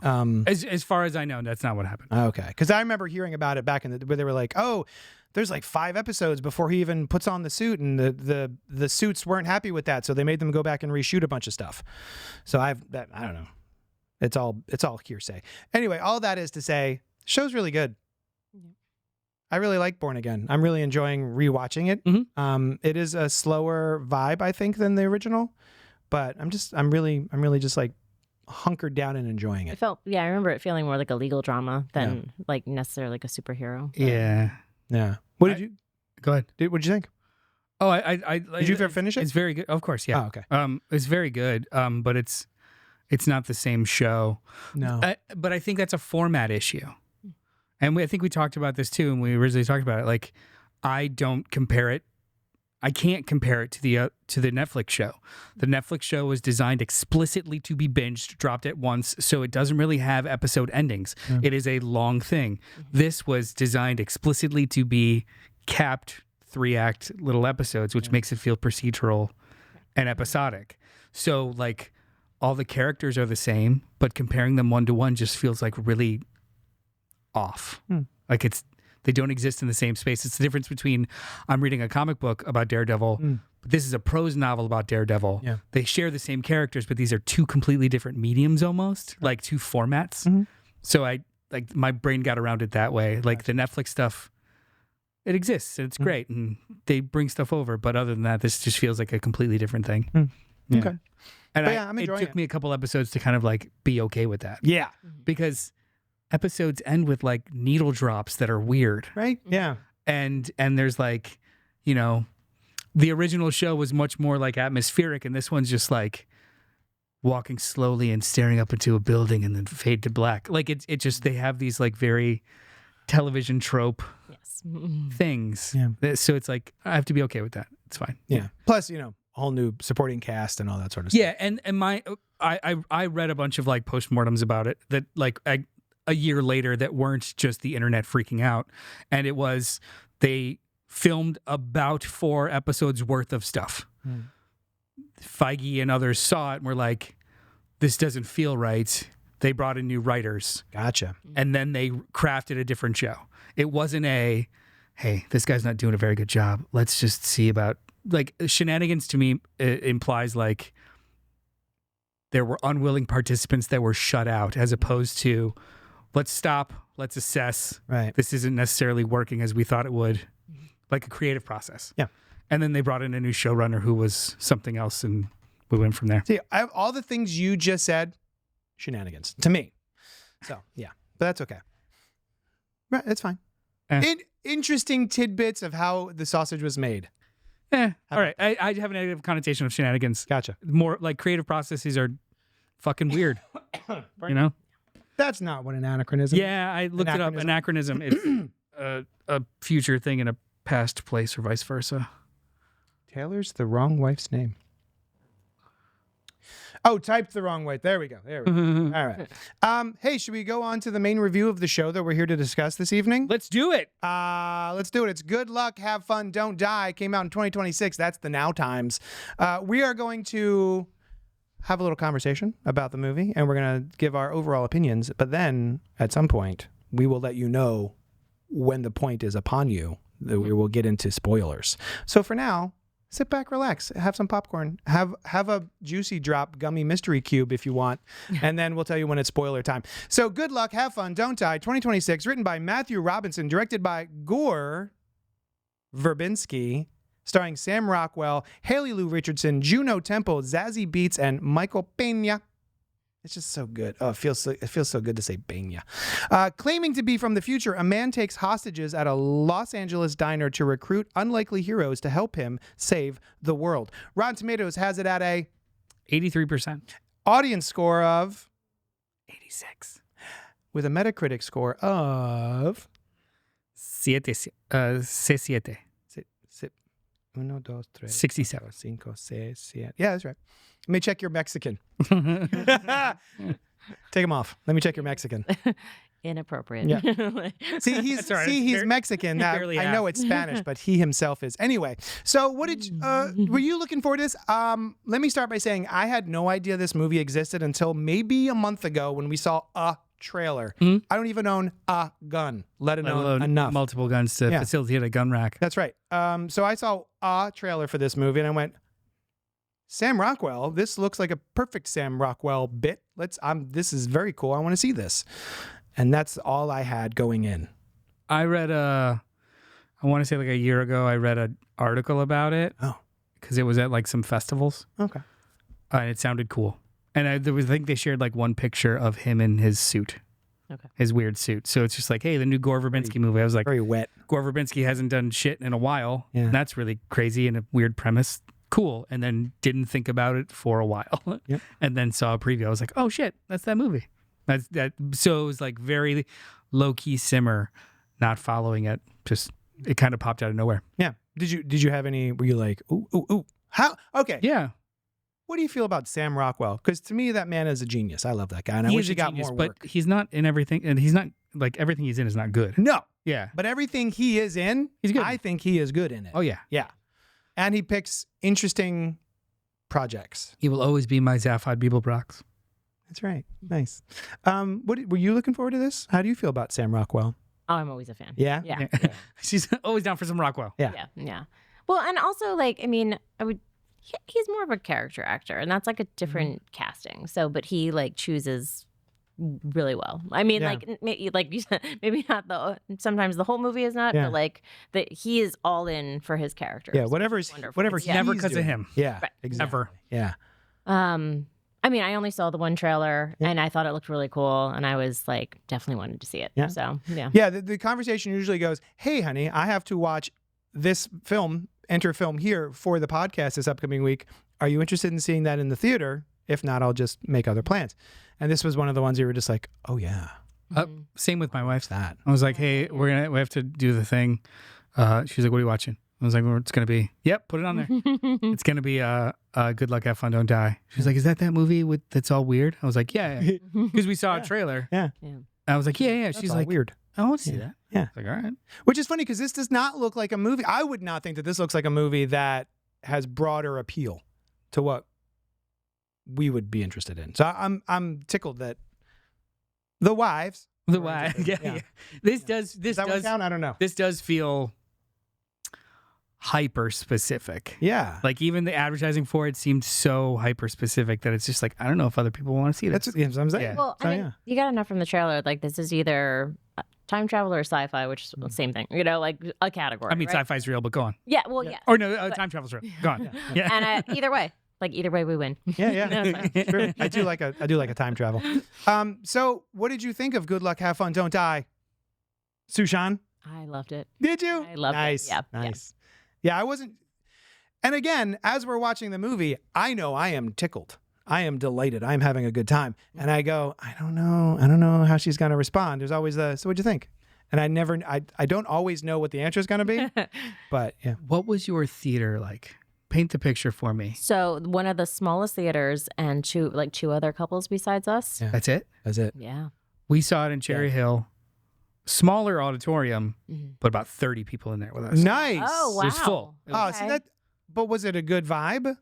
No. As far as I know, that's not what happened. Okay. Because I remember hearing about it back in where they were like, oh, there's like 5 episodes before he even puts on the suit, and the suits weren't happy with that, so they made them go back and reshoot a bunch of stuff. So I don't know. It's all hearsay. Anyway, all that is to say, show's really good. I really like Born Again. I'm really enjoying rewatching it. Mm-hmm. It is a slower vibe, I think, than the original, but I'm really just like hunkered down and enjoying it. I remember it feeling more like a legal drama than like necessarily like a superhero. Yeah. Yeah. What did you go ahead? What did you think? Oh, I did you ever finish it? It's very good. Of course, yeah. Oh, okay. It's very good. But it's not the same show. No. But I think that's a format issue. And I think we talked about this too, and we originally talked about it. Like, I don't compare it. I can't compare it to the Netflix show. The Netflix show was designed explicitly to be binged, dropped at once, so it doesn't really have episode endings. Yeah. It is a long thing. This was designed explicitly to be capped 3-act little episodes, which makes it feel procedural and episodic. So, like, all the characters are the same, but comparing them one-to-one just feels like really off. Like they don't exist in the same space. It's the difference between I'm reading a comic book about Daredevil, but this is a prose novel about Daredevil. Yeah. They share the same characters, but these are 2 completely different mediums almost, like 2 formats. Mm-hmm. So my brain got around it that way. Like the Netflix stuff, it exists and it's great and they bring stuff over, but other than that, this just feels like a completely different thing. Yeah. Okay. And I'm enjoying it took me a couple episodes to kind of like be okay with that. Yeah. Because episodes end with like needle drops that are weird. Right? Yeah. And there's like, you know, the original show was much more like atmospheric, and this one's just like walking slowly and staring up into a building and then fade to black. Like it just, they have these like very television trope things. Yeah. So it's like, I have to be okay with that. It's fine. Yeah. Plus, you know, a whole new supporting cast and all that sort of stuff. Yeah. And I read a bunch of like postmortems about it that like a year later that weren't just the internet freaking out. And it was, they filmed about 4 episodes worth of stuff. Feige and others saw it and were like, this doesn't feel right. They brought in new writers. Gotcha. And then they crafted a different show. It wasn't hey, this guy's not doing a very good job. Let's just see about, like, shenanigans to me implies like there were unwilling participants that were shut out, as opposed to let's stop, let's assess. Right. This isn't necessarily working as we thought it would. Like a creative process. Yeah. And then they brought in a new showrunner who was something else, and we went from there. See, all the things you just said, shenanigans to me. So, yeah. But that's okay. Right, it's fine. Interesting tidbits of how the sausage was made. All right. I have a negative connotation of shenanigans. Gotcha. More like creative processes are fucking weird. You know? That's not what an anachronism is. Yeah, I looked it up. Anachronism. It's a future thing in a past place or vice versa. Taylor's the wrong wife's name. Oh, typed the wrong way. There we go. There we go. All right. Hey, should we go on to the main review of the show that we're here to discuss this evening? Let's do it. Let's do it. It's Good Luck, Have Fun, Don't Die. Came out in 2026. That's the now times. We are going to have a little conversation about the movie, and we're going to give our overall opinions. But then, at some point, we will let you know when the point is upon you that we will get into spoilers. So for now, sit back, relax, have some popcorn, have a juicy drop gummy mystery cube if you want, and then we'll tell you when it's spoiler time. So Good Luck, Have Fun, Don't Die, 2026, written by Matthew Robinson, directed by Gore Verbinski, starring Sam Rockwell, Haley Lou Richardson, Juno Temple, Zazie Beetz, and Michael Pena. It's just so good. Oh, it feels so good to say Pena. Claiming to be from the future, a man takes hostages at a Los Angeles diner to recruit unlikely heroes to help him save the world. Rotten Tomatoes has it at a 83%. audience score of 86. with a Metacritic score of C7. Uno, dos, tres, 67. cinco, seis, siete. Yeah, that's right. Let me check your Mexican. Take them off. Let me check your Mexican. Inappropriate. Yeah. See, he's That's all right. he's Mexican. Now, barely I know half. it's Spanish, but he himself is. Anyway, so what did were you looking forward to this? Let me start by saying I had no idea this movie existed until maybe a month ago when we saw a trailer. I don't even own a gun, let alone enough. Multiple guns to facilitate a gun rack. That's right. So I saw a trailer for this movie and I went, Sam Rockwell, this looks like a perfect Sam Rockwell bit. This is very cool. I want to see this. And that's all I had going in. I read I want to say like a year ago, I read an article about it. Oh. Because it was at like some festivals. Okay. And it sounded cool. And I think they shared like one picture of him in his suit. Okay. His weird suit. So it's just like, hey, the new Gore Verbinski movie. I was like, Very wet. Gore Verbinski hasn't done shit in a while. Yeah. That's really crazy and a weird premise. Cool. And then didn't think about it for a while. Yep. And then saw a preview. I was like, oh shit, that's that movie. That's that. So it was like very low key simmer, not following it. Just it kind of popped out of nowhere. Yeah. Did you have any, were you like, ooh. How? Okay. Yeah. What do you feel about Sam Rockwell? Because to me, that man is a genius. I love that guy. And I He wish is he a got genius, more but work. he's not in everything, and he's not like everything he's in is not good. No. Yeah. But everything he is in, He's good. I think he is good in it. Oh yeah. Yeah. And he picks interesting projects. He will always be my Zaphod Beeblebrox. That's right. Nice. Were you looking forward to this? How do you feel about Sam Rockwell? Oh, I'm always a fan. Yeah? Yeah. She's always down for some Rockwell. Yeah. Yeah. Well, and also like, I mean, he's more of a character actor, and that's like a different casting. So, but he like chooses really well. I mean, Yeah. like you said, maybe not sometimes the whole movie is not, Yeah. but like that he is all in for his character. Yeah. Whatever he's Never because of doing. him. Yeah. Right. Exactly. Ever. Yeah. I mean, I only saw the one trailer, Yeah. and I thought it looked really cool, and I was like, definitely wanted to see it. Yeah. So, yeah. Yeah. The conversation usually goes, hey, honey, I have to watch this film, enter film here for the podcast this upcoming week. Are you interested in seeing that in the theater? If not, I'll just make other plans. And this was one of the ones you were just like, oh, yeah. Same with my wife. That. I was like, hey, we have to do the thing. She's like, what are you watching? I was like, well, it's gonna be, yep, put it on there. It's gonna be Good Luck, Have Fun, Don't Die. She's like, is that movie that's all weird? I was like, yeah, because we saw a trailer. Yeah. I was like, yeah. That's She's all like, weird. I want to see that. Yeah. I was like, all right. Which is funny because this does not look like a movie. I would not think that this looks like a movie that has broader appeal to what we would be interested in. So I'm tickled that the wives. The why? Yeah. This does count? I don't know. This does feel hyper specific. Yeah. Like even the advertising for it seemed so hyper specific that it's just like I don't know if other people want to see this. That's what I'm saying. Yeah. Well, So, I mean, you got enough from the trailer. Like, this is either time travel or sci-fi, which is the same thing. You know, like a category. I mean, right? sci-fi's real, but go on. Yeah. Well, yeah. Or no, time travel's real. Go on. Yeah. And either way, we win. Yeah. That's fine. It's true. I do like a time travel. So what did you think of Good Luck, Have Fun, Don't Die? Su Shan? I loved it. Did you? I loved it. Nice. Yeah. Nice. Yeah, I wasn't. And again, as we're watching the movie, I know I am tickled. I am delighted. I'm having a good time. And I go, I don't know how she's going to respond. There's always so what'd you think? And I don't always know what the answer is going to be. But yeah. What was your theater like? Paint the picture for me. So one of the smallest theaters and two other couples besides us. Yeah. That's it? That's it. Yeah. We saw it in Cherry Hill. Smaller auditorium, but about 30 people in there with us. Nice. Oh, wow. It was full. It was- Oh, see that? But was it a good vibe?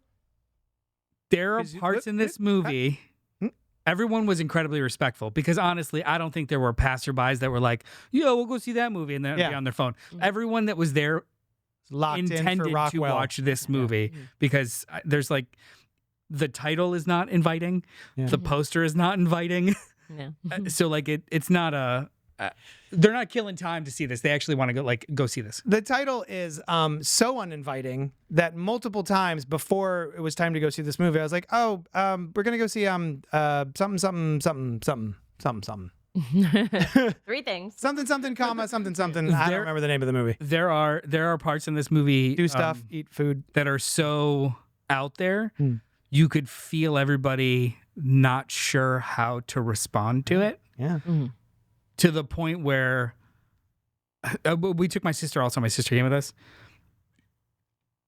There are Is it- parts in this movie. Everyone was incredibly respectful because honestly, I don't think there were passerbys that were like, "Yo, we'll go see that movie," and then be on their phone. Everyone that was there Locked in for intended to Rockwell. watch this movie because there's like the title is not inviting, the poster is not inviting, Yeah. so like it's not a. They're not killing time to see this. They actually want to go see this. The title is so uninviting that multiple times before it was time to go see this movie, I was like, "Oh, we're gonna go see something. 3 things. Something, comma, something. I don't remember the name of the movie. There are parts in this movie Do stuff, eat food. that are so out there. You could feel everybody not sure how to respond to it. Yeah. To the point where we took my sister also. My sister came with us.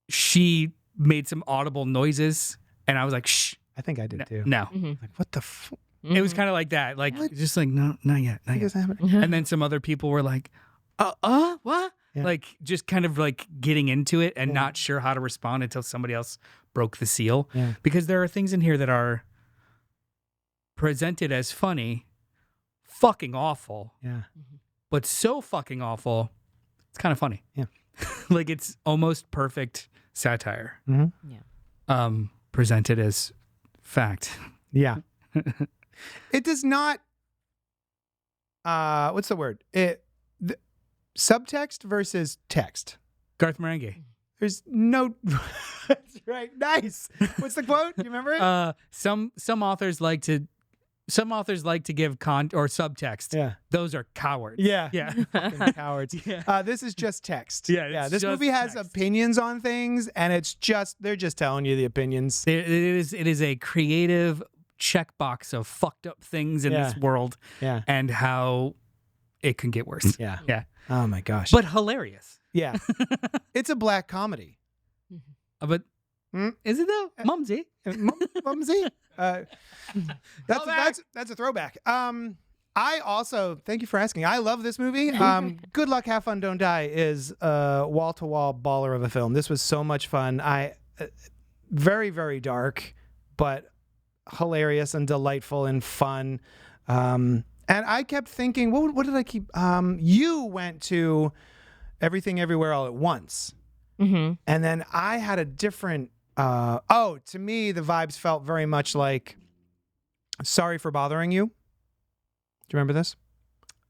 She made some audible noises, and I was like, "Shh, I think I did too. no." Like, what the It was kind of like that, like just like no, not yet, not fuck yet. is happening? And then some other people were like, what? Yeah. Like just kind of like getting into it and not sure how to respond until somebody else broke the seal. Yeah. Because there are things in here that are presented as funny, fucking awful, Yeah. but so fucking awful, it's kind of funny. Yeah. Like it's almost perfect satire. Mhm. Yeah. Presented as fact. Yeah. It does not. What's the word? Subtext versus text. Garth Marenghi. There's no. That's right. Nice. What's the quote? Do you remember it? Some authors like to give or subtext. Yeah. Those are cowards. Yeah. Yeah. Fucking cowards. Yeah. This is just text. Yeah, Yeah. it's This just movie has text. opinions on things, and they're just telling you the opinions. It is a creative checkbox of fucked up things in this world Yeah. and how it can get worse. Yeah. Yeah. Oh my gosh. But hilarious. yeah. It's a black comedy. But is it though? Mumsy. Mumsy. That's a throwback. I also thank you for asking. I love this movie. Good Luck, Have Fun, Don't Die is a wall-to-wall baller of a film. This was so much fun. Very, very dark, but hilarious and delightful and fun. And I kept thinking, what did I keep? You went to Everything Everywhere All at Once. Mm-hmm. And then I had a different, to me, the vibes felt very much like Sorry for Bothering You. Do you remember this?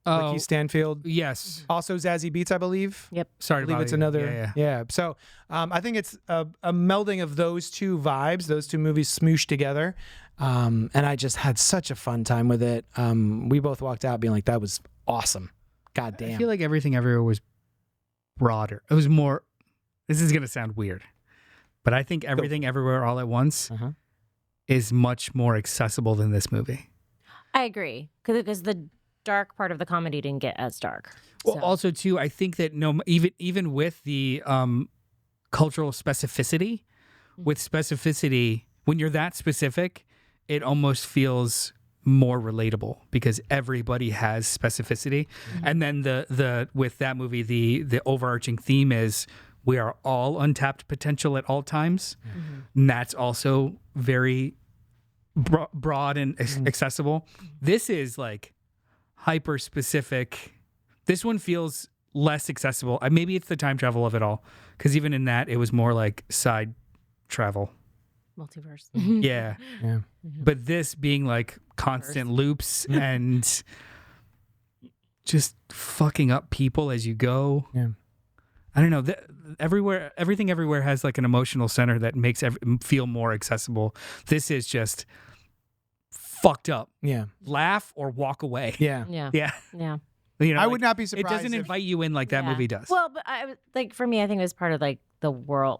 Oh, Ricky Stanfield. yes. Also Zazie Beetz, I believe. Yep. Sorry I believe about it's you. another. Yeah. So I think it's a melding of those two vibes, those two movies smooshed together. And I just had such a fun time with it. We both walked out being like, that was awesome. God damn. I feel like Everything Everywhere was broader. It was more. This is gonna sound weird, but I think Everything Everywhere All at Once is much more accessible than this movie. I agree because the dark part of the comedy didn't get as dark. Well, So- also too, I think that even with the cultural specificity, with specificity, when you're that specific, it almost feels more relatable because everybody has specificity. And then the with that movie, the overarching theme is we are all untapped potential at all times. And that's also very broad and accessible. This is like hyper specific. This one feels less accessible. Maybe it's the time travel of it all, because even in that, it was more like side travel. Multiverse. Yeah. Yeah. But this being like constant loops and just fucking up people as you go. Yeah. I don't know. Everything Everywhere has like an emotional center that makes feel more accessible. This is just fucked up. Yeah. Laugh or walk away. Yeah. Yeah. Yeah. Yeah. You know, I like, would not be it surprised. doesn't invite you in like that Yeah. movie does. Well, but for me, I think it was part of like the world,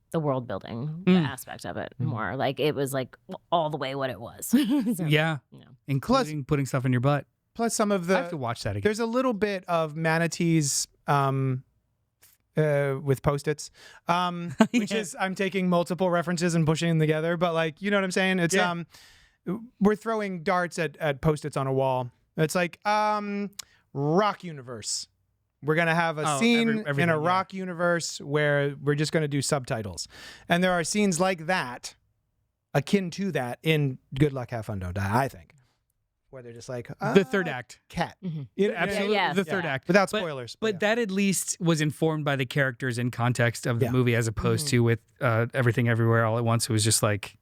the world building aspect of it more. Like it was like all the way what it was. So, yeah. you know. Including putting stuff in your butt. Plus some of I have to the watch that again. there's a little bit of Manatee's with Post-its, which is I'm taking multiple references and pushing them together. But like, you know what I'm saying? It's we're throwing darts at Post-its on a wall. It's like rock universe. We're going to have a scene in a rock universe where we're just going to do subtitles. And there are scenes like that, akin to that, in Good Luck, Have Fun, Don't Die, I think. Where they're just like... the third act. Cat. Absolutely. Yeah. The third act. Without spoilers. But that at least was informed by the characters and context of the movie as opposed to with Everything Everywhere All at Once. It was just like...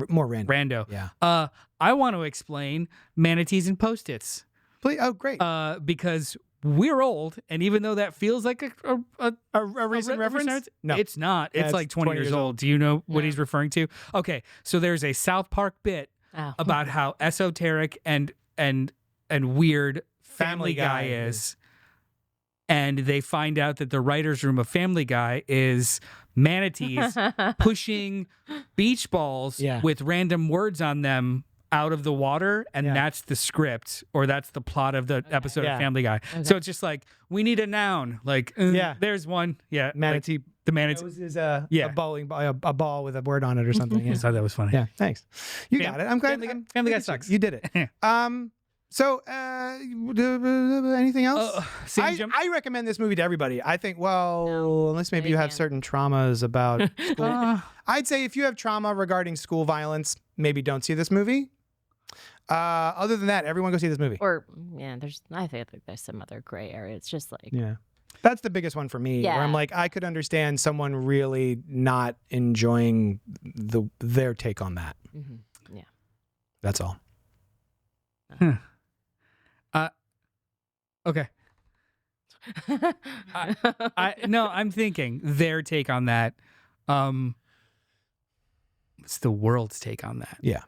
more random. Rando. Yeah. I want to explain manatees and Post-its. Please, oh, great. Because... we're old, and even though that feels like a recent reference, no, it's not. Yeah, it's like 20 years old. Do you know what he's referring to? Okay, so there's a South Park bit about how esoteric and weird Family Guy is, and they find out that the writer's room of Family Guy is manatees pushing beach balls with random words on them out of the water, and that's the script, or that's the plot of the episode of Family Guy. Okay. So it's just like, we need a noun. Like, there's one. Yeah, manatee. Like, the manatee is a bowling ball, a ball with a word on it or something. I thought that was funny. Yeah, I got it. I'm glad. Family Guy sucks. You did it. So, anything else? I recommend this movie to everybody. I think, unless maybe you have certain traumas about school. I'd say if you have trauma regarding school violence, maybe don't see this movie. Other than that, everyone go see this movie. Or I think there's some other gray area. It's just like that's the biggest one for me. Where I'm like, I could understand someone really not enjoying their take on that. Mm-hmm. Yeah, that's all. Okay. I'm thinking their take on that. It's the world's take on that. Yeah.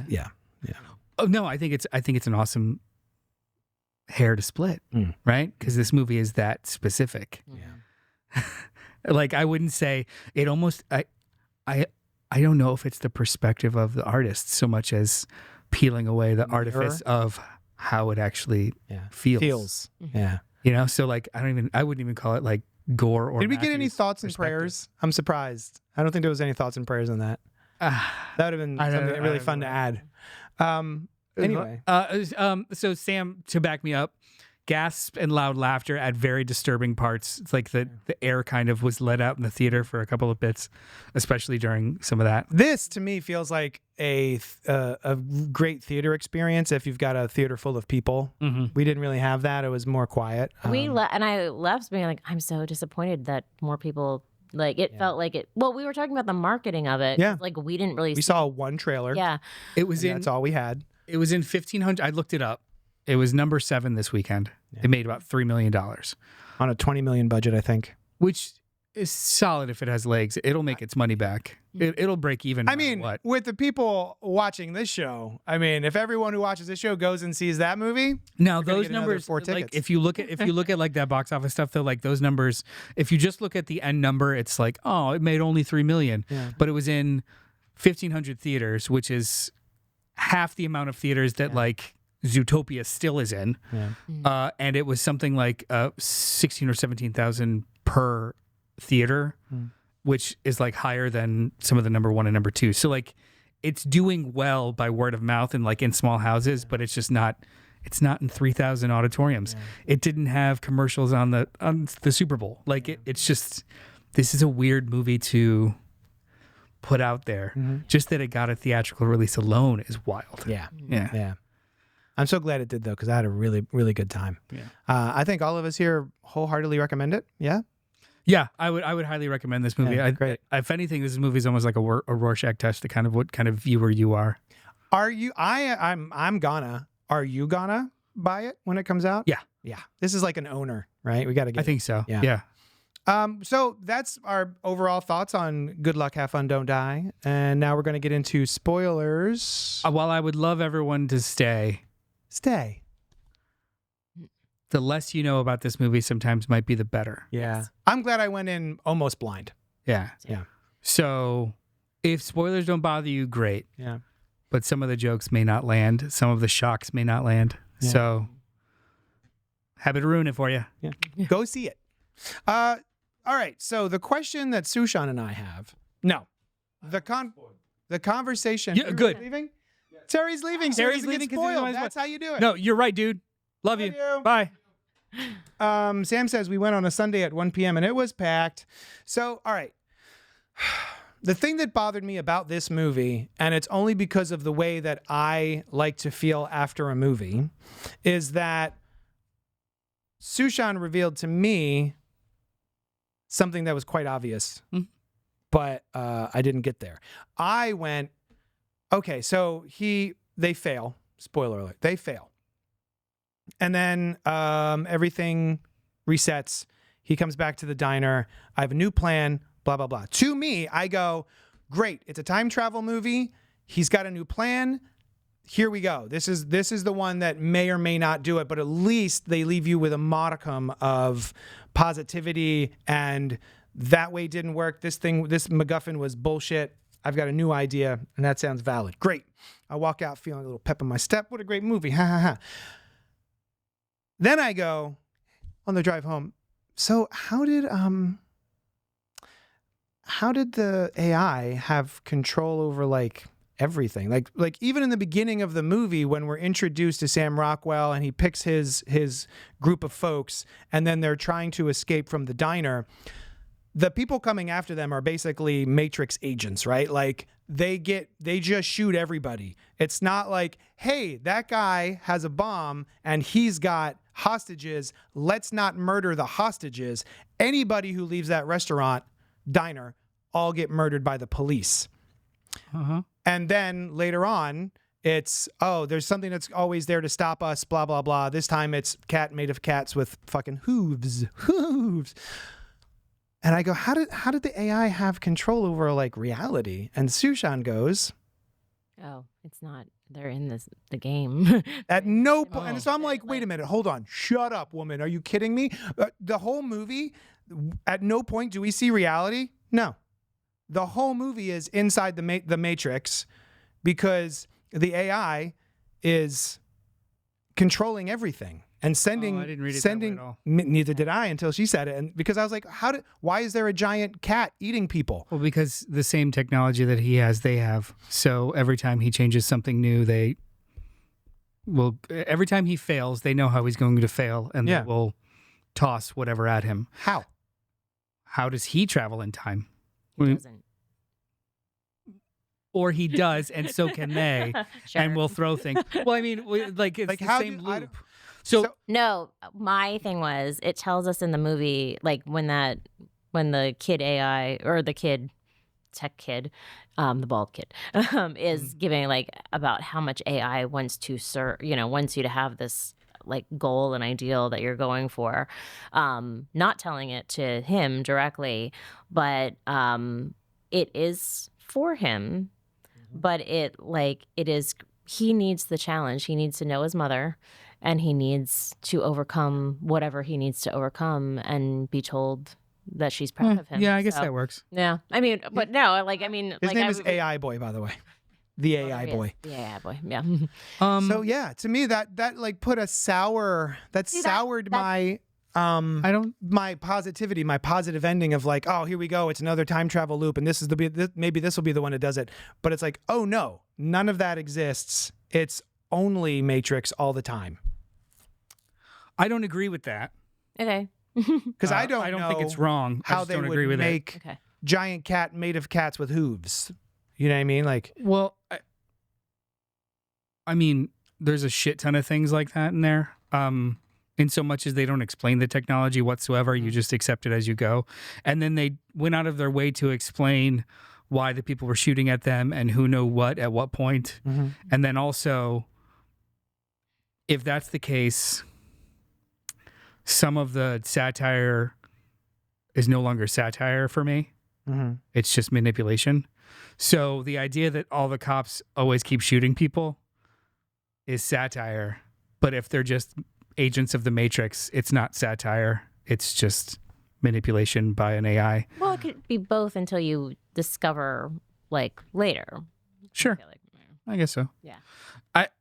Yeah. Oh no, I think it's an awesome hair to split, right? Because this movie is that specific. Yeah. Like, I wouldn't say it. Almost, I don't know if it's the perspective of the artist so much as peeling away the artifice of how it actually feels. Yeah. You know, so like I wouldn't even call it like gore or. Did we get any thoughts and prayers? I'm surprised. I don't think there was any thoughts and prayers on that. That would have been something really fun to add. Anyway, so Sam, to back me up, gasp and loud laughter at very disturbing parts. It's like the air kind of was let out in the theater for a couple of bits, especially during some of that. This to me feels like a great theater experience if you've got a theater full of people. Mm-hmm. We didn't really have that. It was more quiet. And I left being like, I'm so disappointed that more people. Like, it felt like it. Well, we were talking about the marketing of it. Yeah. Like, we didn't really. We saw one trailer. Yeah. It was that's all we had. It was in 1,500. I looked it up. It was number 7 this weekend. Yeah. It made about $3 million on a $20 million budget, I think. Which is solid if it has legs. It'll make its money back. It'll break even. I mean, with the people watching this show, I mean, if everyone who watches this show goes and sees that movie, now those numbers, like if you look at like that box office stuff, though, like those numbers, if you just look at the end number, it's like, oh, it made only $3 million, but it was in 1,500 theaters, which is half the amount of theaters that like Zootopia still is in, and it was something like 16 or 17,000 per theater, which is like higher than some of the number 1 and number 2. So like it's doing well by word of mouth and like in small houses, but it's just not. It's not in 3,000 auditoriums. Yeah. It didn't have commercials on the Super Bowl. Like it's just, this is a weird movie to put out there. Mm-hmm. Just that it got a theatrical release alone is wild. Yeah. I'm so glad it did though, because I had a really, really good time. Yeah. I think all of us here wholeheartedly recommend it. Yeah. Yeah, I would highly recommend this movie. Yeah, great. If anything, this movie is almost like a Rorschach test to kind of what kind of viewer you are. Are you? I'm gonna. Are you gonna buy it when it comes out? Yeah. Yeah. This is like an owner, right? We got to get. I think so. Yeah. So that's our overall thoughts on Good Luck, Have Fun, Don't Die, and now we're gonna get into spoilers. While I would love everyone to stay. The less you know about this movie sometimes might be the better. Yeah. Yes. I'm glad I went in almost blind. Yeah. So if spoilers don't bother you, great. Yeah. But some of the jokes may not land. Some of the shocks may not land. Yeah. So happy to ruin it for you. Yeah. Go see it. all right. So the question that Su Shan and I have, the conversation. Yeah, good. Leaving? Terry's leaving. So Terry's he doesn't leaving get 'cause he doesn't spoiled. want to That's how you do it. No, you're right, dude. Love you. you. Bye. Sam says we went on a Sunday at 1 p.m. and it was packed. So, all right. The thing that bothered me about this movie, and it's only because of the way that I like to feel after a movie, is that Su Shan revealed to me something that was quite obvious, but I didn't get there. I went, okay, so they fail. Spoiler alert, they fail. And then everything resets. He comes back to the diner. I have a new plan, blah, blah, blah. To me, I go, great. It's a time travel movie. He's got a new plan. Here we go. This is the one that may or may not do it, but at least they leave you with a modicum of positivity, and that way didn't work. This MacGuffin was bullshit. I've got a new idea, and that sounds valid. Great. I walk out feeling a little pep in my step. What a great movie. Ha, ha, ha. Then I go on the drive home. So how did the AI have control over like everything? Like even in the beginning of the movie when we're introduced to Sam Rockwell and he picks his group of folks and then they're trying to escape from the diner, the people coming after them are basically Matrix agents, right? Like they just shoot everybody. It's not like, hey, that guy has a bomb and he's got hostages. Let's not murder the hostages. Anybody who leaves that diner, all get murdered by the police. And then later on, it's, there's something that's always there to stop us, blah, blah, blah. This time it's cat made of cats with fucking hooves. And I go, how did the AI have control over like reality? And Su Shan goes, oh, it's not. They're in the game. at no point. And so I'm like, wait a minute, hold on. Shut up, woman. Are you kidding me? The whole movie, at no point do we see reality. No. The whole movie is inside the Matrix because the AI is controlling everything and sending. I didn't read it that way at all. Neither did I until she said it, and because I was like, why is there a giant cat eating people? Well, because the same technology that he has, they have. So every time he changes something new, every time he fails, they know how he's going to fail, and they will toss whatever at him. How? How does he travel in time? He doesn't. Or he does, and so can they, Sure. and we'll throw things. Well, I mean, it's Like the how same do- loop. So No, my thing was it tells us in the movie like when the kid AI or the kid tech kid, the bald kid, is giving like about how much AI wants to wants you to have this like goal and ideal that you're going for, not telling it to him directly, but it is for him, but he needs the challenge. He needs to know his mother. And he needs to overcome whatever he needs to overcome and be told that she's proud of him. yeah, I guess that works. Yeah. I mean, but no, His name is AI Boy, by the way. The AI Boy. The AI Boy, yeah. So yeah, to me that like put a soured my my positivity, my positive ending of like, oh, here we go, it's another time travel loop, and maybe this will be the one that does it. But it's like, oh no, none of that exists. It's only Matrix all the time. I don't agree with that. Okay. Because I don't think it's wrong. I how just they don't would agree with make Okay. giant cat made of cats with hooves. You know what I mean? Like, Well, I mean, there's a shit ton of things like that in there. In so much as they don't explain the technology whatsoever, you just accept it as you go. And then they went out of their way to explain why the people were shooting at them and who know what at what point. And then also, if that's the case, some of the satire is no longer satire for me. It's just manipulation. So the idea that all the cops always keep shooting people is satire. But if they're just agents of the Matrix, it's not satire. It's just manipulation by an AI. Well, it could be both until you discover like later. Sure. I feel like. I guess so. Yeah.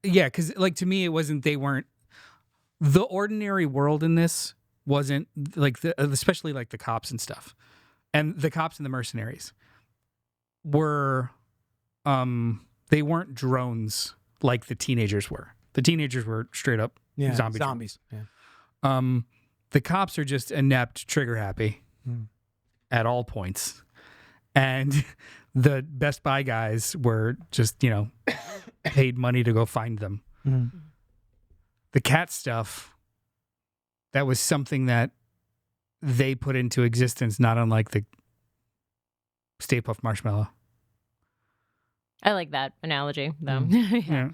Because like to me, they weren't the ordinary world in this wasn't like especially like the cops and stuff, and the cops and the mercenaries were, they weren't drones like the teenagers were. The teenagers were straight up zombies. Yeah. The cops are just inept, trigger happy at all points. And the Best Buy guys were just, paid money to go find them. Mm-hmm. The cat stuff, that was something that they put into existence, not unlike the Stay Puft Marshmallow. I like that analogy, though. Yeah.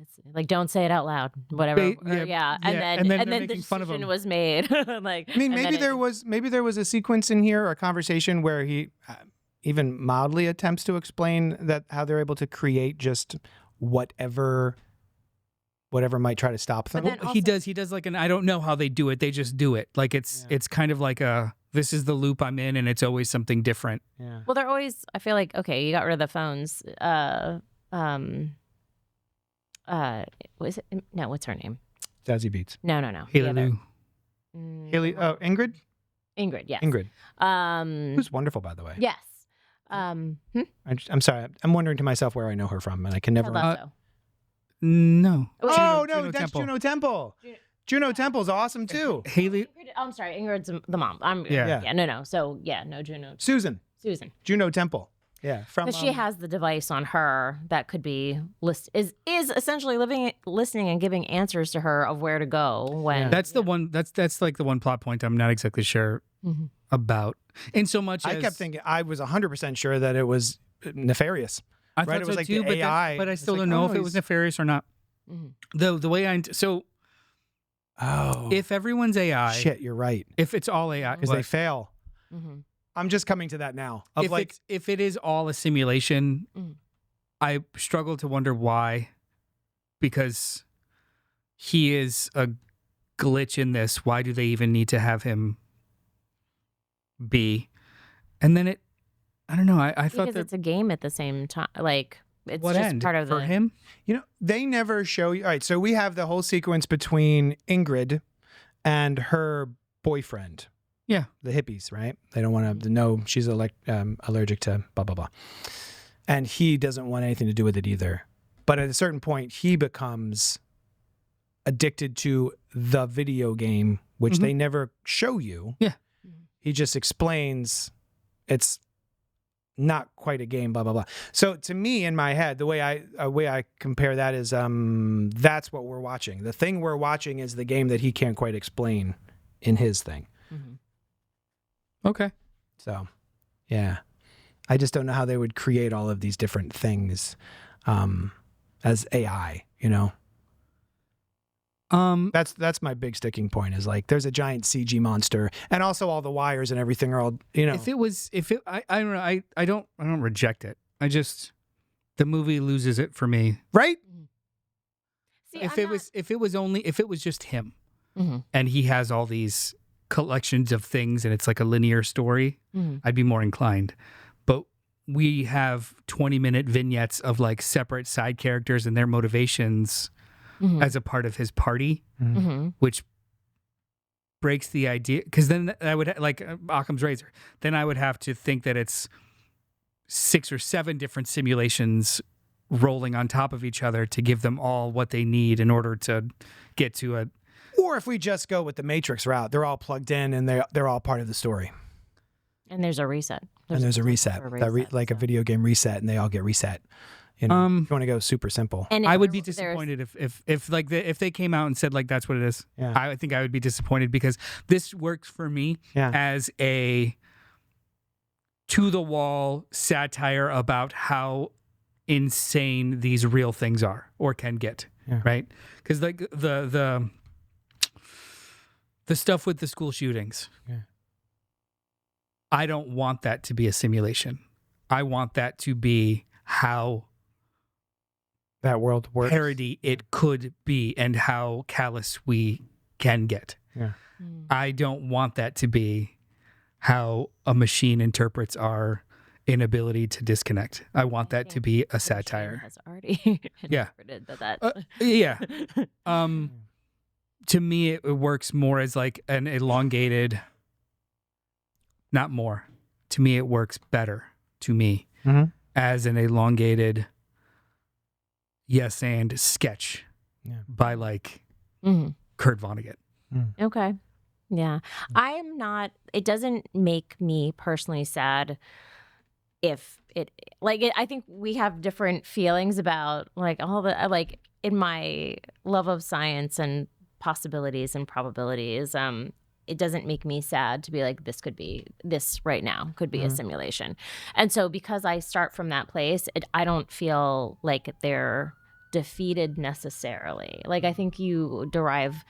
It's like, don't say it out loud, whatever. And then the making fun of decision him. was made. I mean, maybe there was a sequence in here, or a conversation where he even mildly attempts to explain that how they're able to create just whatever might try to stop them. But then Well, he does like an, I don't know how they do it. They just do it. Like it's kind of like this is the loop I'm in, and it's always something different. Yeah. Well, they're always, I feel like, okay, you got rid of the phones. What's her name? Zazie Beetz. No. Haley The other- Lou. Haley, Ingrid? Ingrid, yes. Ingrid. Who's wonderful, by the way. Yes. I'm sorry. I'm wondering to myself where I know her from, and I can never. Hello. No. Oh, Juno no, that's Temple. Juno Temple. Juno Temple's awesome, too. Haley. I'm sorry, Ingrid's the mom. Yeah. No. So, no, Juno. Susan. Juno Temple. Yeah. From Because she has the device on her that could be is essentially listening and giving answers to her of where to go when. That's the one. That's like the one plot point I'm not exactly sure about. In so much as I kept thinking, I was 100% sure that it was nefarious. I right? thought It so was like too, the AI. but I It's still like, don't know oh, if it was he's- nefarious or not. The way Oh. if everyone's AI, Shit, you're right. if it's all AI, Because they fail. Mhm. I'm just coming to that now. Of if it is all a simulation, I struggle to wonder why, because he is a glitch in this. Why do they even need to have him be? And then I don't know. I thought Because that it's a game at the same time. Like, it's what just end part of for the him? they never show you. All right, so we have the whole sequence between Ingrid and her boyfriend. Yeah. The hippies, right? They don't want to know she's allergic to blah, blah, blah. And he doesn't want anything to do with it either. But at a certain point, he becomes addicted to the video game, which they never show you. Yeah. He just explains it's not quite a game, blah, blah, blah. So to me, in my head, the way I compare that is that's what we're watching. The thing we're watching is the game that he can't quite explain in his thing. Okay. So, yeah. I just don't know how they would create all of these different things as AI, That's my big sticking point is like there's a giant CG monster and also all the wires and everything are all, I don't know. I don't reject it. The movie loses it for me. right? See, If it was just him Mhm. and he has all these collections of things and it's like a linear story, I'd be more inclined. But we have 20-minute vignettes of like separate side characters and their motivations as a part of his party, which breaks the idea. Because then I would like Occam's razor. Then I would have to think that it's 6 or 7 different simulations rolling on top of each other to give them all what they need in order to get to a. Or if we just go with the Matrix route, they're all plugged in and they're all part of the story. And there's a reset. There's a reset, like a video game reset, and they all get reset. If you want to go super simple. And I would be disappointed if they came out and said like that's what it is. Yeah. I think I would be disappointed because this works for me as a to the wall satire about how insane these real things are or can get. Yeah. Right? Because like the stuff with the school shootings. Yeah. I don't want that to be a simulation. I want that to be how That world works. parody it could be and how callous we can get. Yeah. I don't want that to be how a machine interprets our inability to disconnect. I want that to be a satire. Has already Yeah. interpreted that. Yeah. to me, it works more as like an elongated, not more. To me, it works better to me as an elongated yes and sketch by like Kurt Vonnegut. Okay. Yeah. I'm not, it doesn't make me personally sad if it, like, I think we have different feelings about like all the, like in my love of science and possibilities and probabilities, it doesn't make me sad to be like, this right now could be a simulation. And so because I start from that place, I don't feel like they're defeated necessarily. Like I think you derive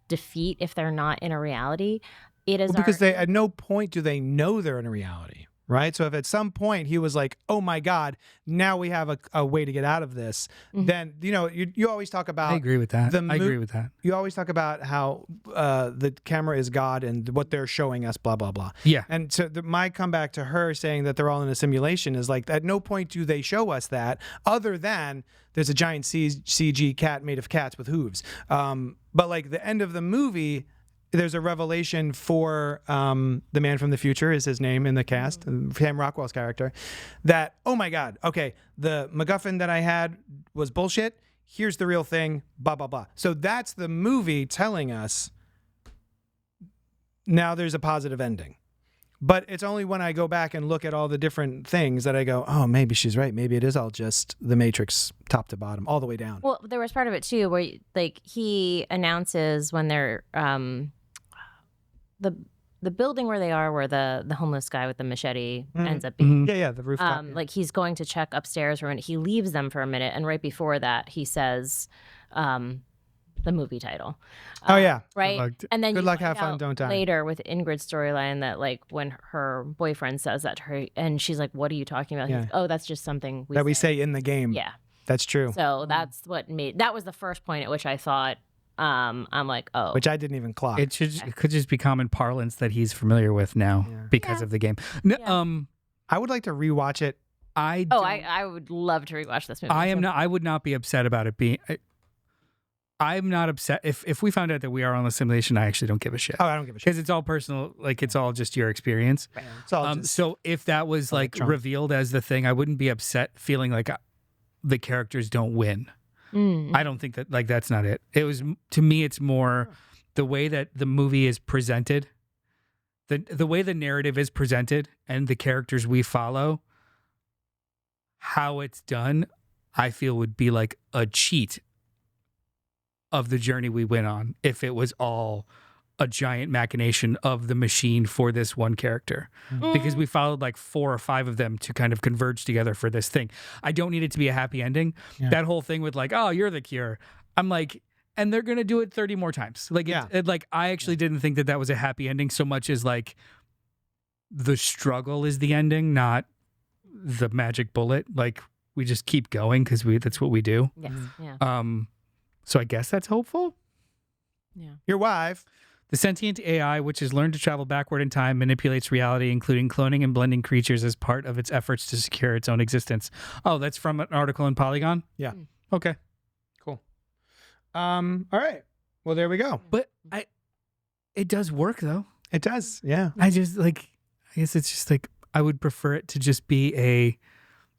defeat if they're not in a reality. It is because they at no point do they know they're in a reality, right? So if at some point he was like, oh my God, now we have a way to get out of this, then, you know, you always talk about... I agree with that. I agree with that. You always talk about how the camera is God and what they're showing us, blah, blah, blah. Yeah. And so my comeback to her saying that they're all in a simulation is like, at no point do they show us that other than there's a giant CG cat made of cats with hooves. But like the end of the movie... There's a revelation for the man from the future is his name in the cast, Sam Rockwell's character, that, oh my God, okay, the MacGuffin that I had was bullshit. Here's the real thing, blah, blah, blah. So that's the movie telling us now there's a positive ending. But it's only when I go back and look at all the different things that I go, oh, maybe she's right. Maybe it is all just the Matrix top to bottom, all the way down. Well, there was part of it too where like he announces when they're the building where they are, where the homeless guy with the machete ends up being. Yeah, the rooftop. Like he's going to check upstairs for a minute. He leaves them for a minute, and right before that, he says the movie title. Oh yeah, right. And then good you luck, find have fun, out don't die. Later with Ingrid's storyline, that like when her boyfriend says that to her, and she's like, "What are you talking about?" Yeah. He's, oh, that's just something we say in the game. Yeah, that's true. So that's what that was the first point at which I thought. I'm like, oh, which I didn't even clock. It could just be common parlance that he's familiar with now because of the game. No, I would like to rewatch it. I would love to rewatch this movie. I would not be upset about it being. I'm not upset if we found out that we are on a simulation. I actually don't give a shit. Oh, I don't give a shit because it's all personal. Like it's all just your experience. Right. It's all just so if that was like revealed as the thing, I wouldn't be upset feeling like the characters don't win. I don't think that, like, that's not it. It was, to me, it's more the way that the movie is presented, the way the narrative is presented and the characters we follow, how it's done, I feel would be like a cheat of the journey we went on if it was all a giant machination of the machine for this one character, because we followed like 4 or 5 of them to kind of converge together for this thing. I don't need it to be a happy ending. Yeah. That whole thing with like, oh, you're the cure. I'm like, and they're going to do it 30 more times. Like, like I actually didn't think that was a happy ending so much as like the struggle is the ending, not the magic bullet. Like we just keep going because that's what we do. Yes. Yeah. So I guess that's hopeful. Yeah. Your wife. The sentient AI, which has learned to travel backward in time, manipulates reality, including cloning and blending creatures as part of its efforts to secure its own existence. Oh, that's from an article in Polygon? Yeah. Okay. Cool. All right. Well, there we go. But it does work, though. It does, yeah. I guess it's just like, I would prefer it to just be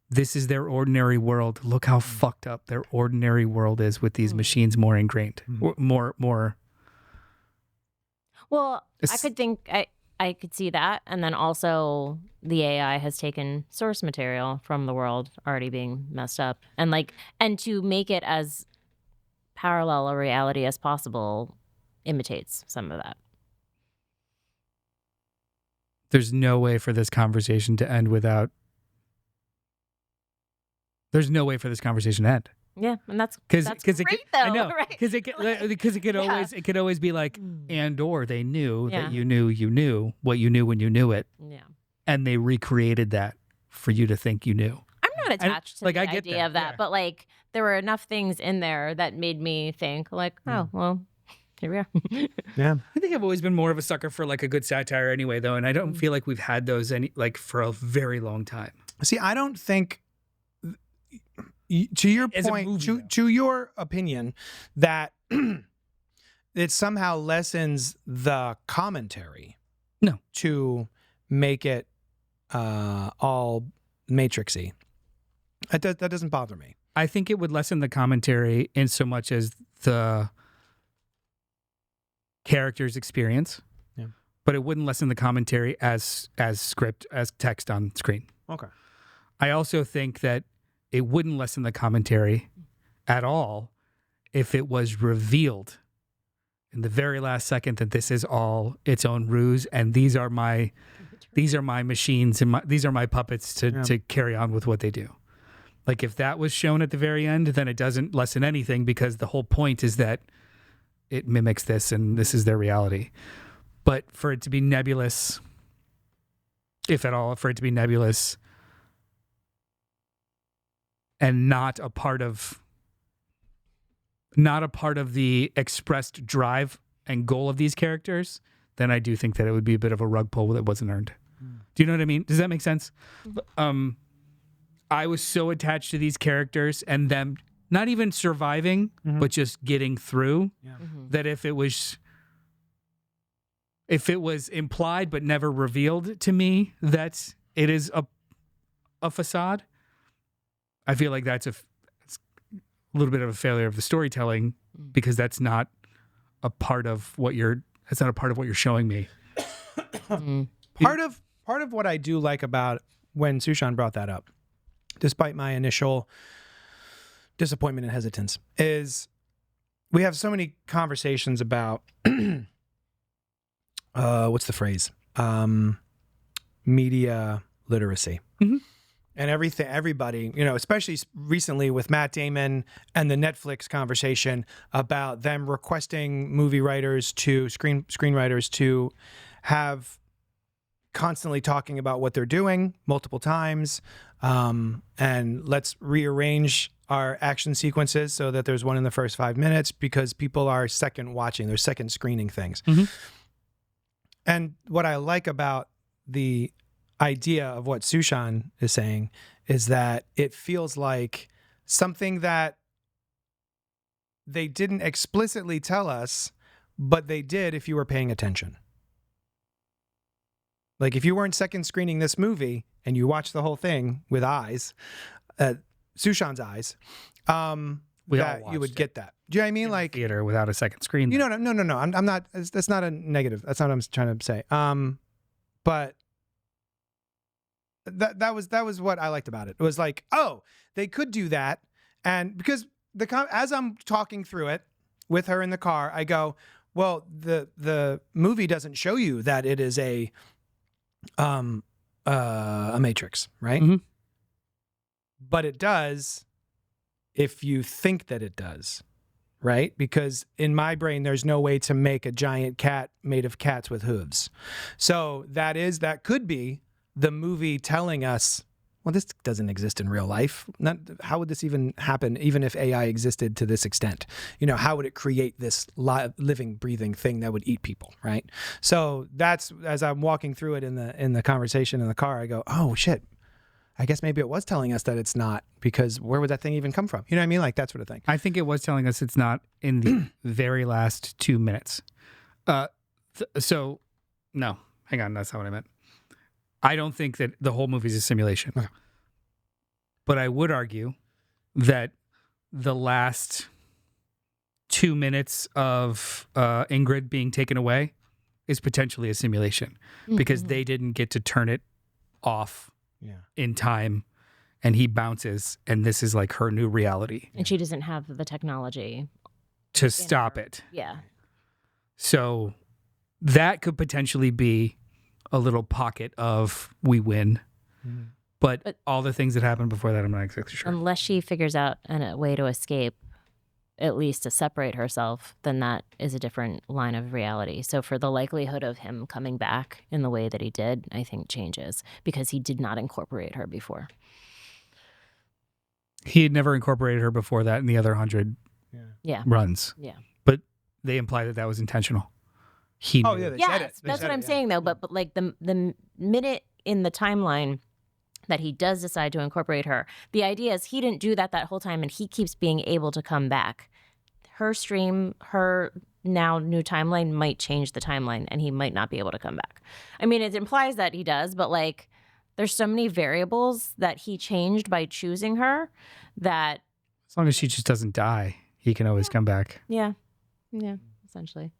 this is their ordinary world. Look how fucked up their ordinary world is with these machines more ingrained. More... Well, I could see that, and then also the AI has taken source material from the world already being messed up, and to make it as parallel a reality as possible imitates some of that. There's no way for this conversation to end without. There's no way for this conversation to end. Yeah, and that's great, though. I know, right? because it could always be like, and or they knew that you knew what you knew when you knew it, and they recreated that for you to think you knew. I'm not attached to the idea of that, yeah. but like there were enough things in there that made me think like, oh well, here we are. Yeah, I think I've always been more of a sucker for like a good satire anyway, though, and I don't feel like we've had those for a very long time. See, I don't think. To your point, to your opinion, that it somehow lessens the commentary. No. To make it all matrixy. That doesn't bother me. I think it would lessen the commentary in so much as the character's experience, but it wouldn't lessen the commentary as script, as text on screen. Okay. I also think that it wouldn't lessen the commentary at all if it was revealed in the very last second that this is all its own ruse and these are my machines and these are my puppets to carry on with what they do. Like if that was shown at the very end, then it doesn't lessen anything because the whole point is that it mimics this and this is their reality. But for it to be nebulous, if at all, for it to be nebulous and not a part of the expressed drive and goal of these characters, then I do think that it would be a bit of a rug pull that wasn't earned. Do you know what I mean? Does that make sense? I was so attached to these characters and them not even surviving, but just getting through, that if it was implied but never revealed to me that it is a facade, I feel like it's a little bit of a failure of the storytelling because that's not a part of what you're showing me. Part of what I do like about when Su Shan brought that up, despite my initial disappointment and hesitance, is we have so many conversations about what's the phrase? Media literacy. And everybody, especially recently with Matt Damon and the Netflix conversation about them requesting movie writers to screenwriters to have constantly talking about what they're doing multiple times, and let's rearrange our action sequences so that there's one in the first 5 minutes because people are second watching, they're second screening things. And what I like about the idea of what Su Shan is saying is that it feels like something that they didn't explicitly tell us, but they did if you were paying attention. Like if you weren't second screening this movie and you watched the whole thing with eyes, Su Shan's eyes, that you would get that. Do you know what I mean? Like theater without a second screen. No. I'm not. That's not a negative. That's not what I'm trying to say. But that was what I liked about it. It was like, oh, they could do that, and because as I'm talking through it with her in the car, I go, well, the movie doesn't show you that it is a matrix, right? But it does if you think that it does, right? Because in my brain, there's no way to make a giant cat made of cats with hooves. So that could be the movie telling us, well, this doesn't exist in real life. How would this even happen, even if AI existed to this extent? How would it create this living, breathing thing that would eat people, right? So that's, as I'm walking through it in the conversation in the car, I go, oh, shit. I guess maybe it was telling us that it's not, because where would that thing even come from? You know what I mean? Like that sort of thing. I think it was telling us it's not in the very last 2 minutes. So, no, hang on. That's not what I meant. I don't think that the whole movie is a simulation. Okay. But I would argue that the last 2 minutes of Ingrid being taken away is potentially a simulation because they didn't get to turn it off in time, and he bounces, and this is like her new reality. And she doesn't have the technology to stop it. Yeah. So that could potentially be a little pocket of we win. But all the things that happened before that, I'm not exactly sure. Unless she figures out a way to escape, at least to separate herself, then that is a different line of reality. So for the likelihood of him coming back in the way that he did, I think changes because he did not incorporate her before. He had never incorporated her before that in the other 100 runs. Yeah. But they imply that was intentional. He knew. Oh, yeah, they said it. That's what I'm saying, though. But like the minute in the timeline that he does decide to incorporate her, the idea is he didn't do that whole time, and he keeps being able to come back. Her stream, her now new timeline might change the timeline and he might not be able to come back. I mean, it implies that he does, but like there's so many variables that he changed by choosing her that As long as she just doesn't die, he can always come back. yeah, essentially.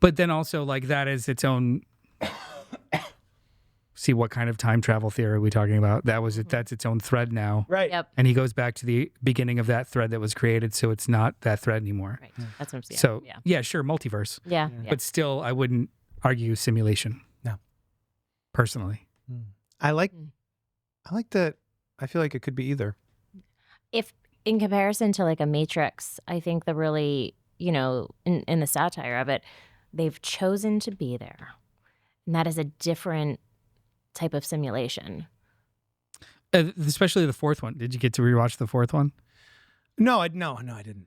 But then also like that is its own. See, what kind of time travel theory are we talking about? That's its own thread now. Right. Yep. And he goes back to the beginning of that thread that was created, so it's not that thread anymore. Right. That's what I'm saying. So yeah, sure, multiverse. Yeah. But still, I wouldn't argue simulation. No. Personally. I like that. I feel like it could be either. If in comparison to like a Matrix, I think the really, in the satire of it, they've chosen to be there. And that is a different type of simulation. Especially the fourth one. Did you get to rewatch the fourth one? No, I didn't.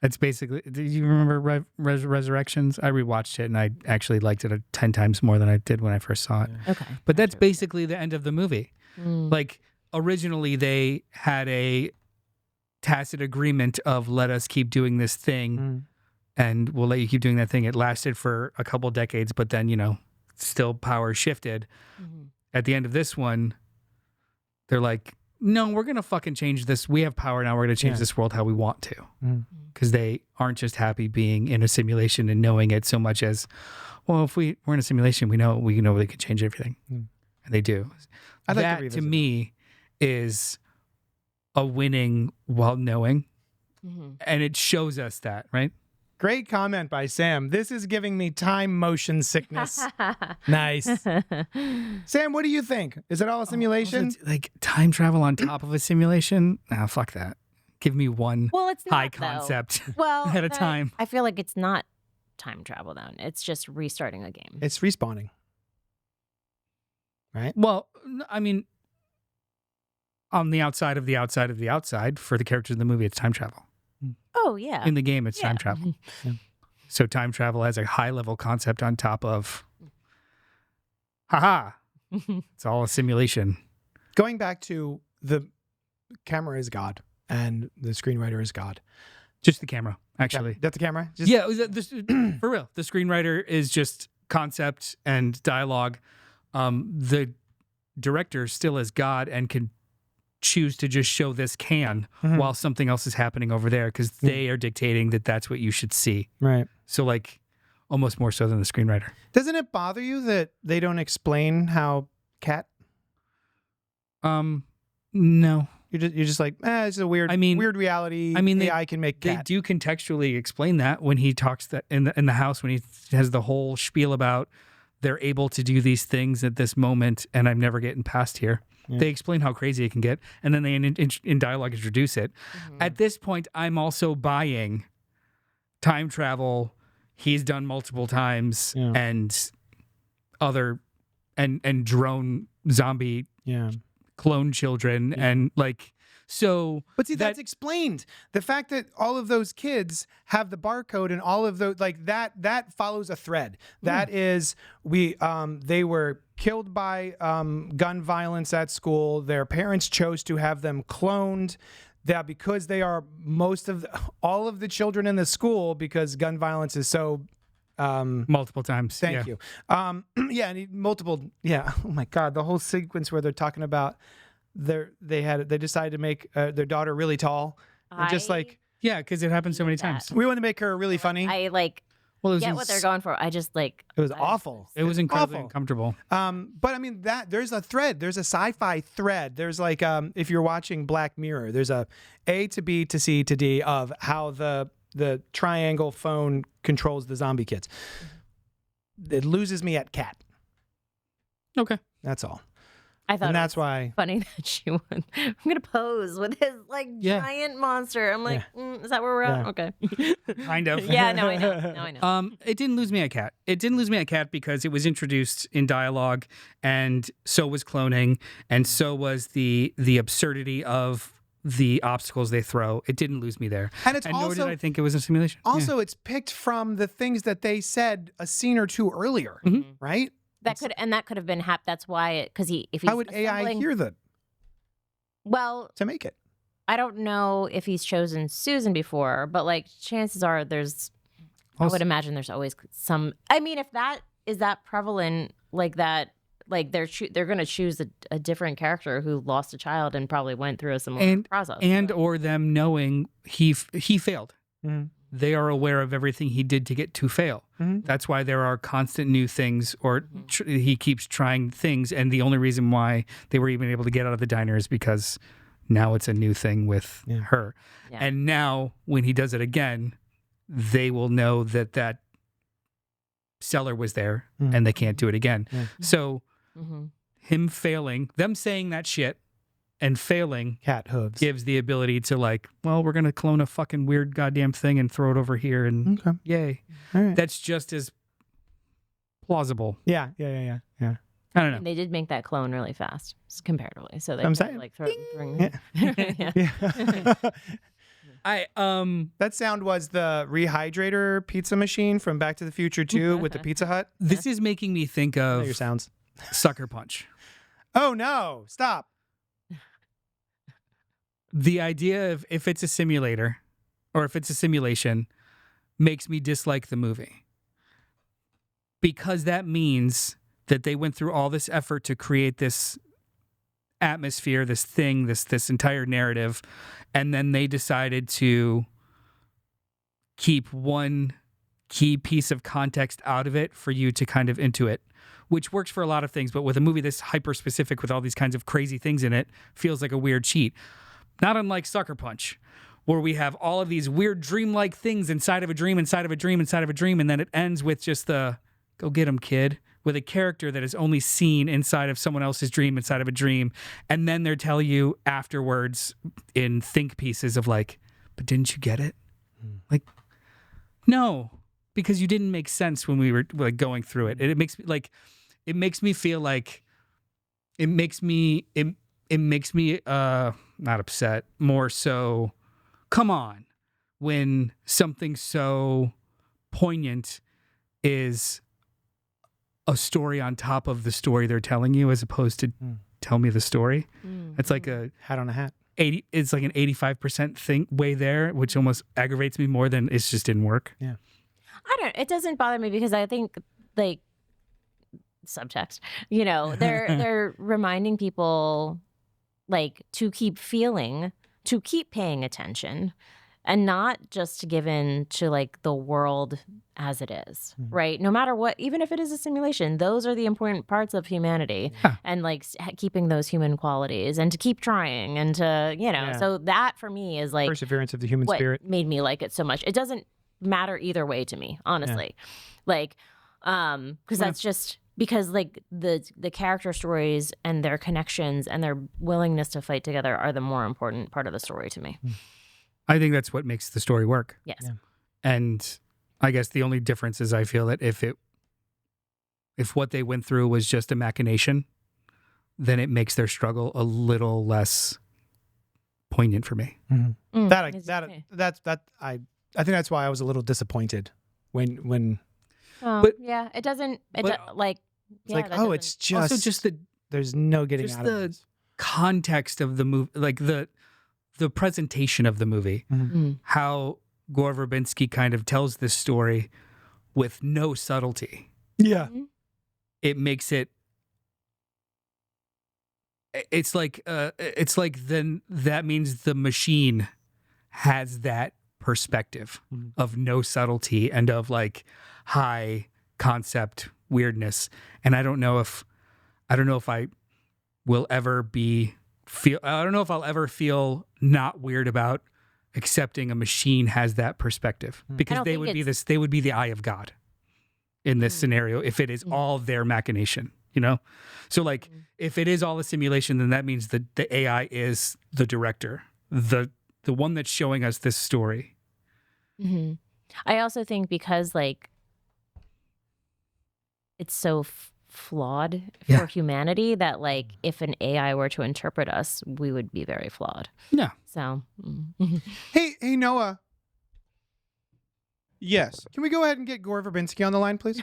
That's basically. Did you remember Resurrections? I rewatched it and I actually liked it 10 times more than I did when I first saw it. Okay. But that's basically the end of the movie. Like originally they had a tacit agreement of let us keep doing this thing and we'll let you keep doing that thing. It lasted for a couple decades, but then, still power shifted. At the end of this one, they're like, no, we're going to fucking change this. We have power now. We're going to change this world how we want to. Because they aren't just happy being in a simulation and knowing it so much as, well, if we're in a simulation, we know they can change everything. And they do. I'd like to That revisit to me is a winning while knowing. And it shows us that, right? Great comment by Sam. This is giving me time motion sickness. Nice. Sam, what do you think? Is it all a simulation? Like time travel on top of a simulation? Nah, fuck that. Give me one Well, it's not, high though. concept Well, at a time. I feel like it's not time travel then. It's just restarting a game. It's respawning. Right? Well, I mean, on the outside of the outside of the outside, for the characters in the movie, it's time travel. Oh, yeah. In the game, it's time travel. So time travel has a high-level concept on top of, haha, it's all a simulation. Going back to the camera is God and the screenwriter is God. Just the camera, actually. That's the camera? Just... Yeah, for real. The screenwriter is just concept and dialogue. The director still is God and can choose to just show this while something else is happening over there because they are dictating that that's what you should see. Right. So like almost more so than the screenwriter. Doesn't it bother you that they don't explain how cat? No. You're just like, it's a weird weird reality. I mean, AI can make cat. They do contextually explain that when he talks that in the house when he has the whole spiel about they're able to do these things at this moment and I'm never getting past here. They explain how crazy it can get, and then they in dialogue introduce it. At this point, I'm also buying time travel. He's done multiple times, and other and drone zombie clone children, and like so. But see, that's explained. The fact that all of those kids have the barcode and all of those like that follows a thread. That is they were killed by gun violence at school. Their parents chose to have them cloned. That because they are all of the children in the school because gun violence is so multiple times. Thank you. Multiple. Yeah. Oh my God. The whole sequence where they're talking about they decided to make their daughter really tall and just like because it happens so many times. We want to make her really funny. I get what they're going for. I just like it was awful. It was incredibly uncomfortable. But I mean there's a thread. There's a sci-fi thread. There's like if you're watching Black Mirror, there's a to B to C to D of how the triangle phone controls the zombie kids. It loses me at cat. Okay, that's all. I thought and that's why funny that she went. I'm gonna pose with his giant monster. I'm like, is that where we're at? Okay, kind of. Yeah, no, I know. It didn't lose me at cat. It didn't lose me at cat because it was introduced in dialogue, and so was cloning, and so was the absurdity of the obstacles they throw. It didn't lose me there, and nor did I think it was a simulation. Also, it's picked from the things that they said a scene or two earlier, right? That could have been That's why if he's how would AI hear that? Well, to make it, I don't know if he's chosen Susan before, but like chances are I would imagine there's always some. I mean, if that is that prevalent, like that, like they're going to choose a different character who lost a child and probably went through a similar process, or them knowing he failed. Mm-hmm. They are aware of everything he did to get to fail. Mm-hmm. That's why there are constant new things, or he keeps trying things, and the only reason why they were even able to get out of the diner is because now it's a new thing with her. Yeah. And now when he does it again, they will know that seller was there and they can't do it again. Yeah. So him failing, them saying that shit and failing Cat hooves. gives the ability to like, well, we're going to clone a fucking weird goddamn thing and throw it over here and Okay. yay. All right. That's just as plausible. Yeah. I don't know. And they did make that clone really fast comparatively, so they I'm could, saying. like throwing. Yeah. That sound was the rehydrator pizza machine from Back to the Future 2 with the Pizza Hut. This is making me think I know of your sounds. Sucker Punch. Oh no! Stop. The idea of if it's a simulator or if it's a simulation makes me dislike the movie. Because that means that they went through all this effort to create this atmosphere, this thing, this entire narrative, and then they decided to keep one key piece of context out of it for you to kind of intuit, which works for a lot of things, but with a movie this hyper specific with all these kinds of crazy things in it, feels like a weird cheat. Not unlike Sucker Punch, where we have all of these weird dreamlike things inside of a dream, inside of a dream, inside of a dream, and then it ends with just the go get 'em, kid, with a character that is only seen inside of someone else's dream, inside of a dream. And then they're telling you afterwards in think pieces of like, but didn't you get it? Like, no, because you didn't make sense when we were like going through it. And it makes me feel like it makes me not upset, more so, come on, when something so poignant is a story on top of the story they're telling you, as opposed to tell me the story. It's like a hat on a hat. It's like an 85% thing way there, which almost aggravates me more than it just didn't work. Yeah. It doesn't bother me because I think like subtext, they're reminding people like to keep feeling, to keep paying attention, and not just to give in to like the world as it is, right? No matter what, even if it is a simulation, those are the important parts of humanity, and like keeping those human qualities and to keep trying and to, so that for me is like Perseverance of the human what spirit. made me like it so much. It doesn't matter either way to me, honestly. Like, because that's just because like the character stories and their connections and their willingness to fight together are the more important part of the story to me. I think that's what makes the story work. Yes. Yeah. And I guess the only difference is I feel that if what they went through was just a machination, then it makes their struggle a little less poignant for me. I think that's why I was a little disappointed when But- yeah, it doesn't but- like it's like, oh, it's just Also just there's no getting just out the of this. context of the movie, like the presentation of the movie, how Gore Verbinski kind of tells this story with no subtlety. Yeah. It makes it. It's like then that means the machine has that perspective of no subtlety and of like high concept weirdness. And I don't know if I will ever I don't know if I'll ever feel not weird about accepting a machine has that perspective, because they would be the eye of God in this scenario if it is all their machination, So like if it is all a simulation, then that means that the AI is the director, the one that's showing us this story. I also think because like it's so flawed for humanity that like if an AI were to interpret us, we would be very flawed. Yeah. So Hey Noah. Yes. Can we go ahead and get Gore Verbinski on the line, please?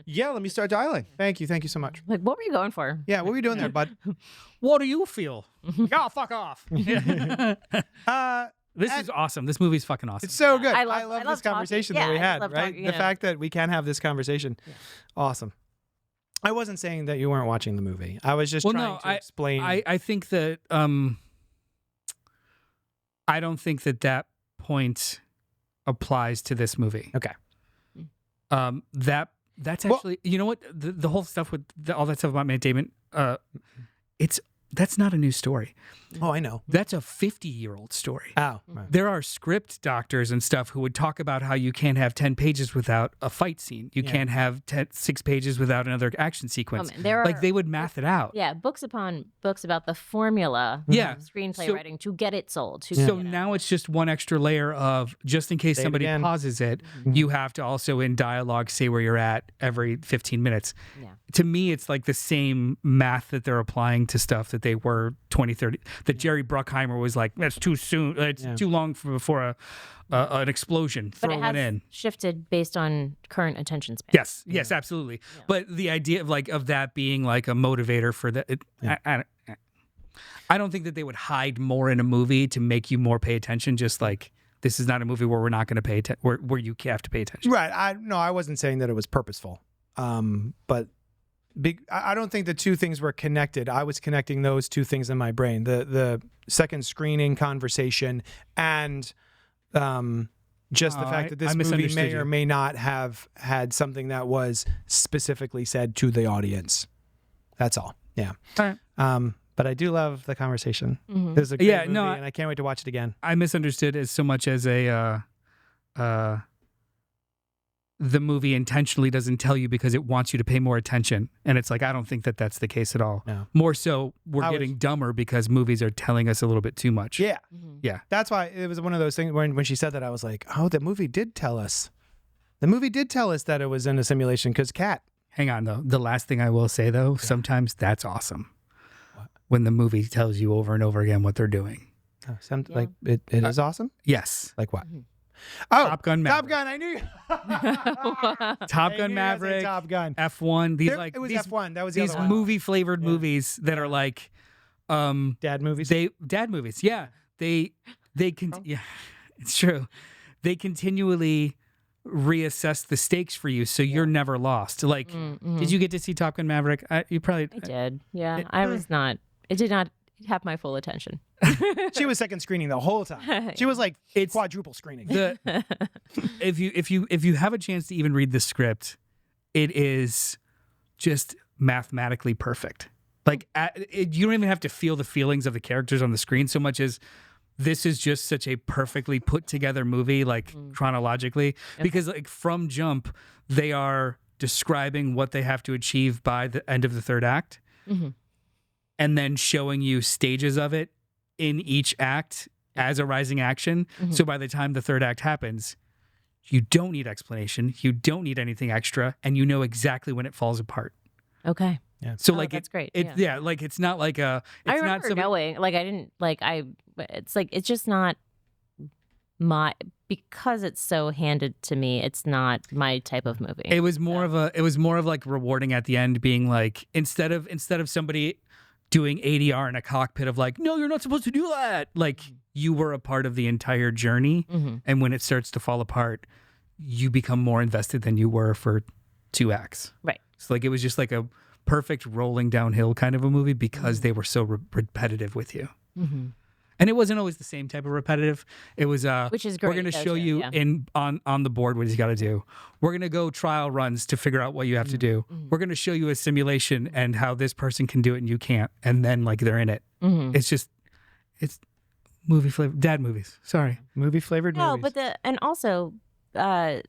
Yeah, let me start dialing. Thank you so much. Like, what were you going for? Yeah, what were you doing there, bud? What do you feel? Oh, fuck off. This And- is awesome. This movie's fucking awesome. It's so good. I I love love this talking. conversation Yeah, that we I had, love right? talking, The yeah. fact that we can have this conversation. Awesome. I wasn't saying that you weren't watching the movie. I was just trying to explain. I think that I don't think that point applies to this movie. Okay. That's actually, you know what, the whole stuff with all that stuff about Matt Damon, that's not a new story. Oh, I know. That's a 50-year-old story. Oh. Right. There are script doctors and stuff who would talk about how you can't have 10 pages without a fight scene. You can't have 6 pages without another action sequence. Man, there Like are- they would math it out. Yeah, books upon books about the formula Yeah. of screenplay So- writing to get it sold. So now it's just one extra layer of, just in case Say it somebody again. pauses it, you have to also in dialogue say where you're at every 15 minutes. Yeah. To me, it's like the same math that they're applying to stuff that they were 20, 30, that Jerry Bruckheimer was like, that's too soon. It's too long before an explosion. But Throw it one has in. shifted based on current attention span. Yes, absolutely. But the idea of that being like a motivator for that, I don't think that they would hide more in a movie to make you more pay attention. Just like, this is not a movie where we're not going to pay attention, where you have to pay attention. Right. I wasn't saying that it was purposeful. But I don't think the two things were connected. I was connecting those two things in my brain: the second screening conversation and just the fact that this I movie misunderstood may you. or may not have had something that was specifically said to the audience. That's all. Yeah. All right. But I do love the conversation. Mhm. It was a great Yeah, movie, no, and I can't wait to watch it again. I misunderstood as so much as the movie intentionally doesn't tell you because it wants you to pay more attention. And it's like, I don't think that that's the case at all. No. More so, we're I getting dumber because movies are telling us a little bit too much. Yeah. Mhm. Yeah. That's why it was one of those things when she said that, I was like, oh, the movie did tell us. The movie did tell us that it was in a simulation because Cat. Hang on, though. The last thing I will say, though, sometimes that's awesome. When the movie tells you over and over again what they're doing. Like it is awesome. Yes. Like what? Oh, Top Gun Maverick. Top Gun. I knew. Top I Gun knew I said Maverick, Top Gun. F1. These There- like it was these, F1. That was the these other one. movie-flavored movies that are like Dad movies. dad movies. Yeah. Yeah, it's true. They continually reassess the stakes for you, so you're never lost. Like, did you get to see Top Gun Maverick? You probably I did. Yeah, I was not. It did not have my full attention. She was second screening the whole time. She was like quadruple screening. the if you have a chance to even read the script, it is just mathematically perfect. Like you don't even have to feel the feelings of the characters on the screen so much as this is just such a perfectly put together movie, like chronologically, because like from jump they are describing what they have to achieve by the end of the third act, and then showing you stages of it in each act as a rising action. So by the time the third act happens, you don't need explanation, you don't need anything extra, and you know exactly when it falls apart. Okay. Yeah. So Oh, like that's great. Yeah, like it's not like a. It's I not remember somebody- knowing, like I didn't, like I, it's like, it's just not because it's so handed to me, it's not my type of movie. It was more of like rewarding at the end, being like, instead of somebody doing ADR in a cockpit of like, no, you're not supposed to do that. Like you were a part of the entire journey. And when it starts to fall apart, you become more invested than you were for 2 acts. Right. So like, it was just like a perfect rolling downhill kind of a movie because they were so repetitive with you. And it wasn't always the same type of repetitive. It was Which is we're great, going to though, show too, you yeah. on the board what you got to do. We're going to go trial runs to figure out what you have to do. We're going to show you a simulation and how this person can do it and you can't. And then like they're in it. It's movie flavor, dad movies. Sorry. Movie flavored No, movies. but and also, that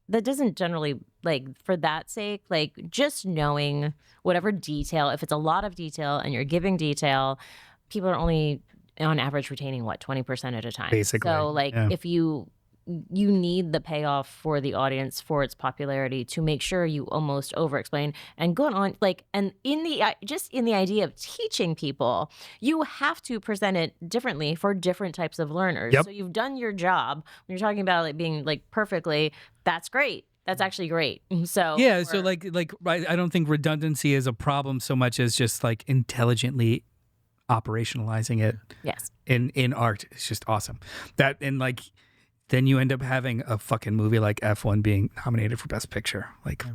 doesn't generally, like, for that sake, like, just knowing whatever detail, if it's a lot of detail and you're giving detail, people are only on average retaining 20% at a time. Basically, So like yeah. if you you need the payoff for the audience for its popularity to make sure you almost over-explain. And going on, like, and in the just in the idea of teaching people, you have to present it differently for different types of learners. Yep. So you've done your job. When you're talking about it being like perfectly, that's great. That's actually great. So Yeah, so like I don't think redundancy is a problem so much as just like intelligently operationalizing it yes. in art. It's just awesome. That and like then you end up having a fucking movie like F1 being nominated for Best Picture. Like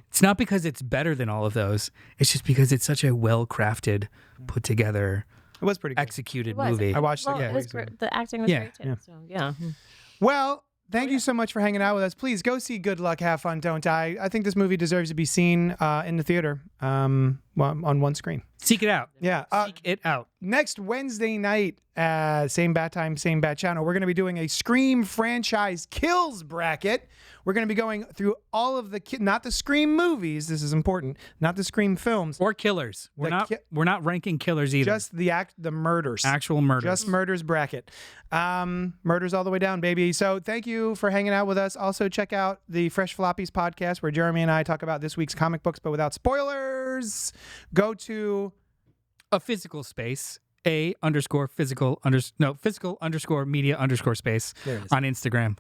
it's not because it's better than all of those. It's just because it's such a well-crafted, put together, It was pretty good. executed It was. movie. I watched Well, it. it was the acting was Yeah. great too. Yeah. So yeah. Well, thank you so much for hanging out with us. Please go see Good Luck, Have Fun, Don't Die. I think this movie deserves to be seen in the theater on one screen. Seek it out. Yeah. Seek it out. Next Wednesday night, same bat time, same bat channel, we're going to be doing a Scream franchise kills bracket. We're going to be going through all of the, not the Scream movies. This is important. Not the Scream films. Or killers. We're not ranking killers either. Just the murders. Actual murders. Just murders bracket. Murders all the way down, baby. So thank you for hanging out with us. Also check out the Fresh Floppies podcast where Jeremy and I talk about this week's comic books, but without spoilers. Go to a physical space, physical _media _space There it is. on Instagram.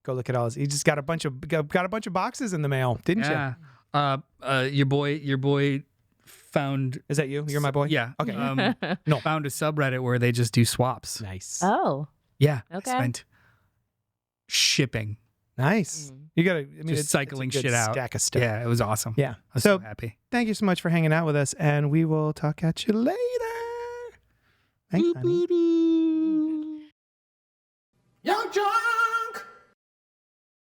Go look at all this. You just got a bunch of boxes in the mail, didn't you? Your boy found. Is that you? You're my boy? Yeah. Okay. No. Found a subreddit where they just do swaps. Nice. Oh. Yeah. Okay. I spent shipping. Nice. You got to, Just cycling it's a good shit out. Stack of stuff. Yeah, it was awesome. Yeah. I was So so happy. thank you so much for hanging out with us, and we will talk at you later. Thanks, honey. Yunkjunk!